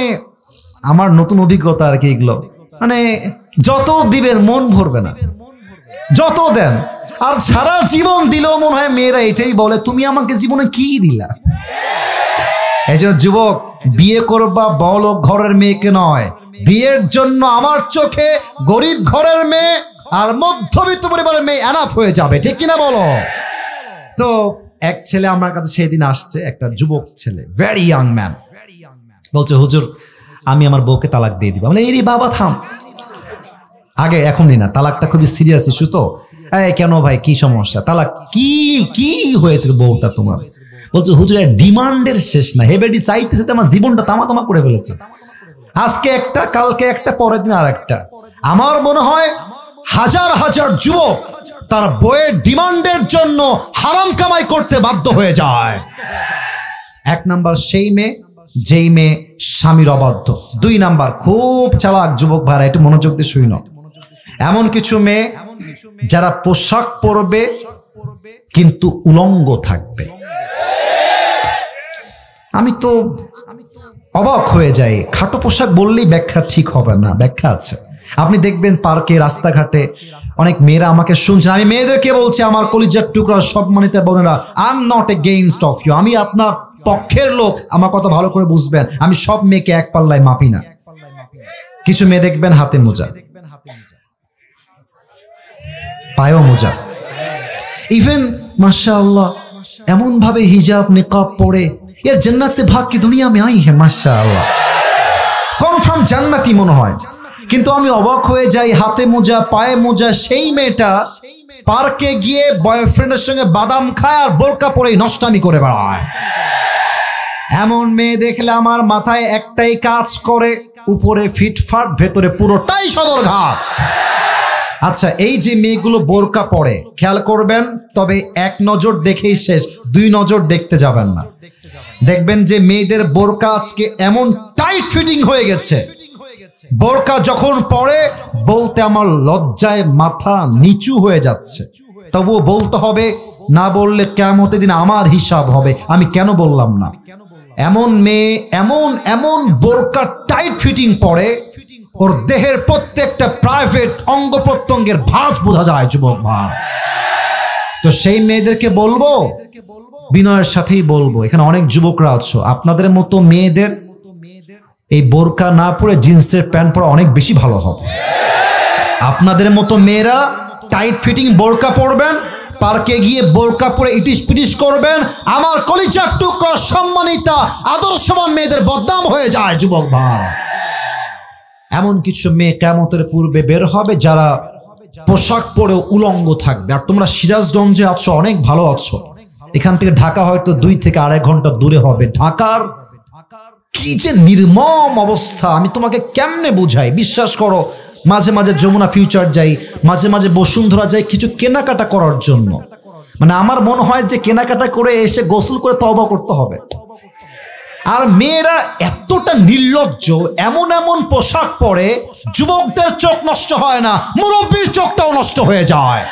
আমার নতুন অভিজ্ঞতা আর কি এগুলো, মানে যত দিবেন মন ভরবে না, যত দেন। আর সারা জীবন দিলেও মনে হয় মেয়েরা এটাই বলে, তুমি আমাকে জীবনে কি দিলা। এই যে যুবক, বিয়ে করবা বড়লোক ঘরের মেয়েকে নয়, বিয়ের জন্য আমার চোখে গরিব ঘরের মেয়ে আর মধ্যবিত্ত পরিবারের মেয়ে এনাফ হয়ে যাবে, ঠিক কিনা বলো? তো এক ছেলে আমার কাছে সেদিন আসছে, একটা যুবক ছেলে, ভেরি ইয়াং ম্যান, বলছে হুজুর আমি আমার বউকে তালাক দিয়ে দিব। বলে এরি বাবা থাম, আগে এখনই না, তালাকটা খুবই সিরিয়াস ইস্যু। তো এই কেন ভাই, কি সমস্যা? তালাক কি কি হয়েছে বউটা তোমার? বলছে হুজুর ডিমান্ডের শেষ না, হেবেডি চাইতেছে, আমার জীবনটা তামা করে ফেলেছে। আজকে একটা, কালকে একটা, পরের দিন আর একটা। আমার মনে হয় হাজার হাজার যুবক তার বইয়ের ডিমান্ডের জন্য হারাম কামাই করতে বাধ্য হয়ে যায়। 1 নাম্বার সেই মেয়ে যেই মেয়ে স্বামীর অবাধ্য। 2 নাম্বার খুব চালাক যুবক ভাইরা, একটু মনোযোগ দিয়ে শুইন, এমন কিছু মেয়ে যারা পোশাক পরবে কিন্তু উলঙ্গ থাকবে। আমি তো অবাক হয়ে যাই, খাটো পোশাক বললেই ব্যাখ্যা ঠিক হবে না, ব্যাখ্যা আছে। আপনি দেখবেন পার্কে, রাস্তাঘাটে অনেক মেয়েরা আমাকে শুনছেন, আমি মেয়েদেরকে বলছি, আমার কলিজার টুকরা সম্মানিত বোনেরা, I am not against of you, আমি আপনার পক্ষের লোক, আমার কথা ভালো করে বুঝবেন। আমি সব মেয়েকে এক পাল্লায় মাপি না। কিছু মেয়ে দেখবেন হাতে মোজা, পায়েও মোজা, ইভেন মাশাআল্লাহ এমন ভাবে হিজাব নিকাব পরে, यार जन्नत से भाग के दुनिया में आई है माशाअल्लाह, কনফার্ম জান্নাতি মনে হয়। কিন্তু আমি অবাক হয়ে যাই, হাতে মোজা পায়ে মোজা সেই মেয়েটা পার্কে গিয়ে বয়ফ্রেন্ডের সঙ্গে বাদাম খায় আর বোরকা পরে নষ্টামি করে বেড়ায়। এমন মেয়ে দেখলে আমার মাথায় একটাই কাজ করে, উপরে ফিটফাট, ভেতরে পুরোটাই সদরঘাট। আচ্ছা, এই যে মেয়েগুলো বোরকা পরে, খেয়াল করবেন, তবে 1 নজর দেখেই শেষ, 2 নজর দেখতে যাবেন না। দেখবেন যে মেয়েদের বোরকা আজকে এমন টাইট ফিটিং হয়ে গেছে, বোরকা যখন পরে বলতে আমার লজ্জায় মাথা নিচু হয়ে যাচ্ছে। তবুও বলতে হবে, না বললে কিয়ামতের দিন আমার হিসাব হবে। আমি কেন বললাম না? এমন মেয়ে এমন বোরকা টাইট ফিটিং পরে, ওর দেহের প্রত্যেকটা প্রাইভেট অঙ্গ প্রত্যঙ্গের ভাঁজ বোঝা যায় যুবক ভাই। তো সেই মেয়েদেরকে বলবো, বিনয়ের সাথেই বলবো, এখানে অনেক যুবকরা আছো, আপনাদের মতো মেয়েদের এই বোরকা না পরে জিন্সের প্যান্ট পরা অনেক বেশি ভালো হবে। আপনাদের মতো মেয়েরা টাইট ফিটিং বোরকা পরবেন, পার্কে গিয়ে বোরকা পরে ইটিস পিটিস করবেন, আমার কলিজার টুকরা সম্মানিতা আদর্শবান মেয়েদের বদনাম হয়ে যায় যুবক ভাই। এমন কিছু মেয়ে কিয়ামতের পূর্বে বের হবে যারা পোশাক পরে উলঙ্গ থাকবে। আর তোমরা সিরাজগঞ্জে আছো, অনেক ভালো আছো, এখান থেকে ঢাকা হয়তো 2 থেকে 2.5 ঘন্টা দূরে হবে। ঢাকার কি যে নির্মম অবস্থা, আমি তোমাকে কেমনে বুঝাই। বিশ্বাস করো, মাঝে মাঝে যমুনা ফিউচার যাই, মাঝে মাঝে বসুন্ধরা যাই কিছু কেনাকাটা করার জন্য। মানে আমার মনে হয় যে কেনাকাটা করে এসে গোসল করে তওবা করতে হবে। আর মেয়েরা এতটা নির্লজ্জ, এমন এমন পোশাক পরে যুবকদের চোখ নষ্ট হয় না, মুরব্বীর চোখটাও নষ্ট হয়ে যায়।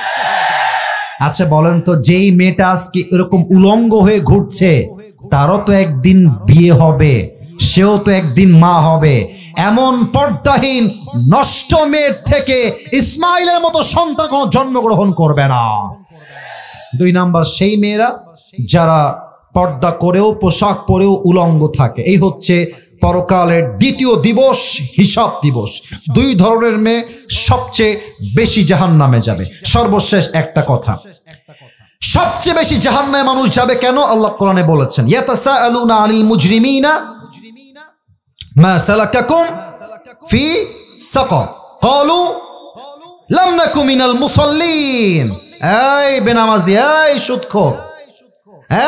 আচ্ছা বলেন তো, যেই মেয়েটা আজকে এরকম উলঙ্গ হয়ে ঘুরছে তারও তো একদিন বিয়ে হবে, সেও তো একদিন মা হবে। এমন পর্দাহীন নষ্ট মেয়ের থেকে ইসমাইলের মতো সন্তান কোনো জন্মগ্রহণ করবে না। 2 নাম্বার, সেই মেয়েরা যারা পর্দা করেও পোশাক পরেও উলঙ্গ থাকে। এই হচ্ছে পরকালের দ্বিতীয় দিবস, হিসাব দিবস। 2 ধরনের মেয়ে সবচেয়ে বেশি জাহান্নামে যাবে। সর্বশেষ একটা কথা, সবচেয়ে বেশি জাহান্নামে মানুষ যাবে কেন? আল্লাহ কোরআনে বলেছেন, ইয়াতাসাআলুনা আনিল মুজরিমিনা মা সালাকাকুম ফি সাকার ক্বালু লাম নাকু মিনাল মুসাল্লিন। এই বেনামাজি, এই সুদখোর,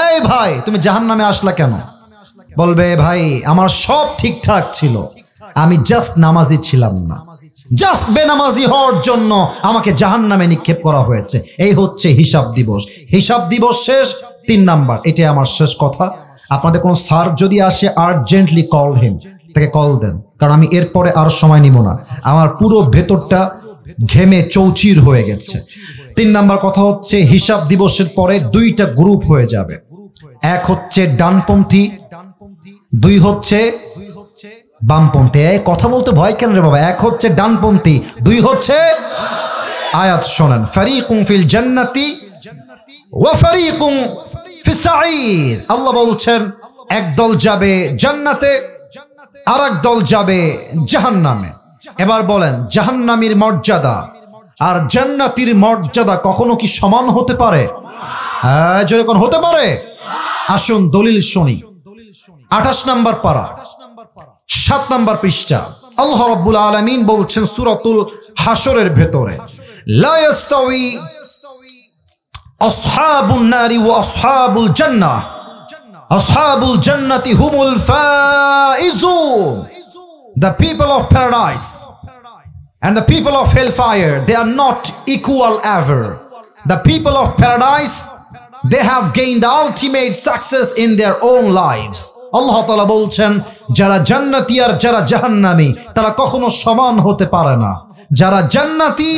এই ভাই তুমি জাহান্নামে আসলা কেন? বলবে, ভাই আমার সব ঠিকঠাক ছিল, আমি জাস্ট নামাজি ছিলাম না, জাস্ট বেনামাজি হওয়ার জন্য আমাকে জাহান্নামে নিক্ষেপ করা হয়েছে। এই হচ্ছে হিসাব দিবস। হিসাব দিবস শেষ। 3 নাম্বার, এটাই আমার শেষ কথা। আপনাদের কোনো স্যার যদি আসে, আর্জেন্টলি কল হিম, তাকে কল দেন, কারণ আমি এরপরে আর সময় নিব না, আমার পুরো ভেতরটা ঘেমে চৌচির হয়ে গেছে। 3 নাম্বার কথা হচ্ছে, হিসাব দিবসের পরে 2টা গ্রুপ হয়ে যাবে। এক হচ্ছে ডানপন্থী, 2 হচ্ছে বামপন্থী। কথা বলতে ভয় কেন রে বাবা? 1 হচ্ছে ডানপন্থী, 2 হচ্ছে, আয়াত শোনেন, ফারিকুম ফিল জান্নাতি ওয়া ফারিকুম ফিস সাঈর। আল্লাহ বলছেন, এক দল যাবে জান্নাতে, আর এক দল যাবে জাহান্নামে। এবার বলেন, জাহান্নামীর মর্যাদা আর জান্নাতীর মর্যাদা কখনো কি সমান হতে পারে? হ্যাঁ, যখন হতে পারে। আসুন দলিল শুনি। 28 নম্বর পারা, 7 নম্বর পৃষ্ঠা। আল্লাহ রাব্বুল আলামিন বলছেন সূরাতুল হাশরের ভেতরে, লা ইয়াস্তাউই আসহাবুন নারি ওয়া আসহাবুল জান্নাহ, আসহাবুল জান্নাতি হুমুল Faizun. The people of paradise and the people of hellfire, they are not equal ever. The people of paradise, they have gained the ultimate success in their own lives. আল্লাহ তাআলা বলছেন, যারা জান্নাতি আর যারা জাহান্নামী তারা কখনো সমান হতে পারে না। যারা জান্নাতি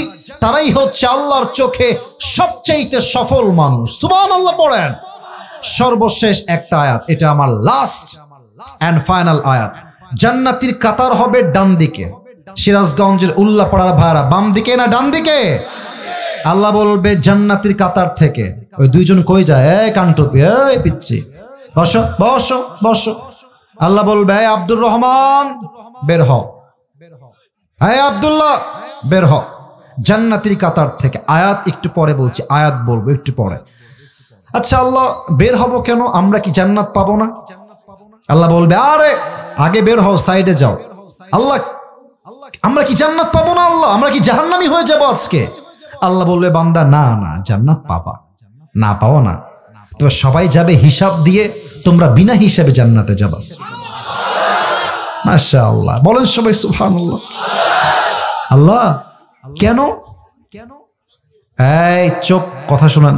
তারাই হচ্ছে আল্লাহর চোখে সবচেয়ে সফল মানুষ। সুবহানাল্লাহ পড়েন। সর্বশেষ একটা আয়াত, এটা আমার লাস্ট এন্ড ফাইনাল আয়াত। জান্নাতীর কাতার হবে ডান দিকে। সিরাজগঞ্জের উল্লাপাড়ার ভাইরা, বাম দিকে না ডান দিকে? আল্লাহ বলবে জান্নাতীর কাতার থেকে ওই 2 জন কই যায়? এই কানটুপি, এই পিচ্ছি, বসো বসো বসো। আল্লাহ বলবে, এই আব্দুর রহমান বের হও, এই আব্দুল্লাহ বের হও জান্নাতীর কাতার থেকে। আয়াত একটু পরে বলছি, আয়াত বলবো একটু পরে। আচ্ছা আল্লাহ, বের হব কেন? আমরা কি জান্নাত পাবো না? আল্লাহ বলবে, আরে আগে বের হও, সাইডে যাও। আল্লাহ, আমরা কি জান্নাত পাবো না? আল্লাহ, আমরা কি জাহান্নামী হয়ে যাব আজকে? আল্লাহ বলবে, বান্দা না না, জান্নাত পাবা না, পাও না, তবে সবাই যাবে হিসাব দিয়ে, তোমরা বিনা হিসাবে জান্নাতে যাবা। মাশাআল্লাহ, বলেন সবাই সুবহানাল্লাহ। আল্লাহ কেন? এই চোখ, কথা শুনান।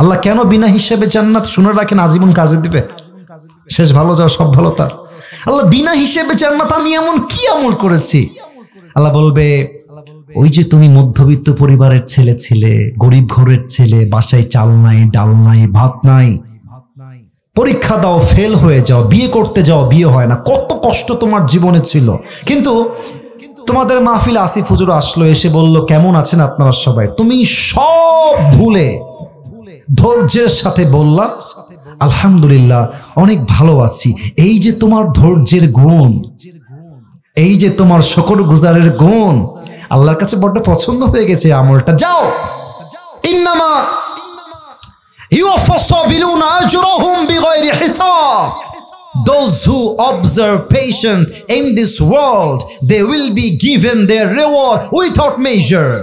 আল্লাহ কেন বিনা হিসাবে জান্নাত? শুনে রাখেন, আজীবন কাজে দিবে। শেষ ভালো যাও, সব ভালো তার। আল্লাহ বিনা হিসেবে জান্নাত, আমি এমন কি আমল করেছি? আল্লাহ বলবে, ওই যে তুমি মধ্যবিত্ত পরিবারের ছেলে ছিলে, গরিব ঘরের ছেলে, বাসায় চাল নাই, ডাল নাই, ভাত নাই, পরীক্ষা দাও, ফেল হয়ে যাও, বিয়ে করতে যাও, বিয়ে হয় না, কত কষ্ট তোমার জীবনে ছিল। কিন্তু তোমাদের মাহফিলে আসিফ হুজুর আসলো, এসে বলল, কেমন আছেন আপনারা সবাই? তুমি সব ভুলে ধৈর্যের সাথে বললা, আলহামদুলিল্লাহ অনেক ভালো আছি। এই যে তোমার ধৈর্যের গুণ, এই যে তোমার শুকর গুজারের গুণ, আল্লাহর কাছে বড্ড পছন্দ হয়ে গেছে আমলটা। যাও, ইন্নামা ইউওয়াফাস সাবিরুনা আজরাহুম বিগাইরি হিসাব। Those who observe patience in this world, they will be given their reward without measure.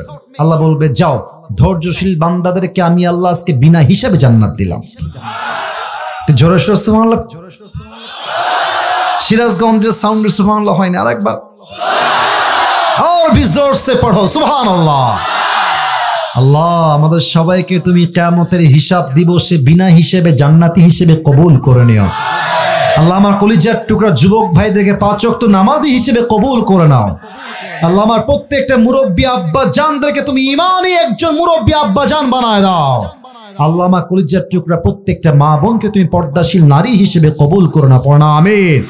আল্লাহ বলবে যাও ধৈর্যশীল বান্দাদেরকে আমি আল্লাহ আজকে বিনা হিসাবে জান্নাত দিলাম। জোরে সোরে সুবহানাল্লাহ। সিরাজগঞ্জের সাউন্ডে সুবহানাল্লাহ হয় না, আরেকবার আর বিজোর সে পড়ো সুবহানাল্লাহ। আল্লাহ আমাদের সবাইকে তুমি কিয়ামতের হিসাব দিবসে বিনা হিসেবে জান্নাতি হিসেবে কবুল করে নিও। আল্লাহ আমার কলিজার টুকরা যুবক ভাইদেরকে 5 ওয়াক্ত নামাজি হিসেবে কবুল করে নাও। আল্লাহ আমার প্রত্যেকটা মুরব্বী আব্বা জানদেরকে তুমি ইমানি একজন মুরব্বী আব্বা জান বানায় দাও। আল্লাহ আমার কলিজার টুকরা প্রত্যেকটা মা বোনকে তুমি পর্দাশীল নারী হিসেবে কবুল করে নাও। পড়না আমিন।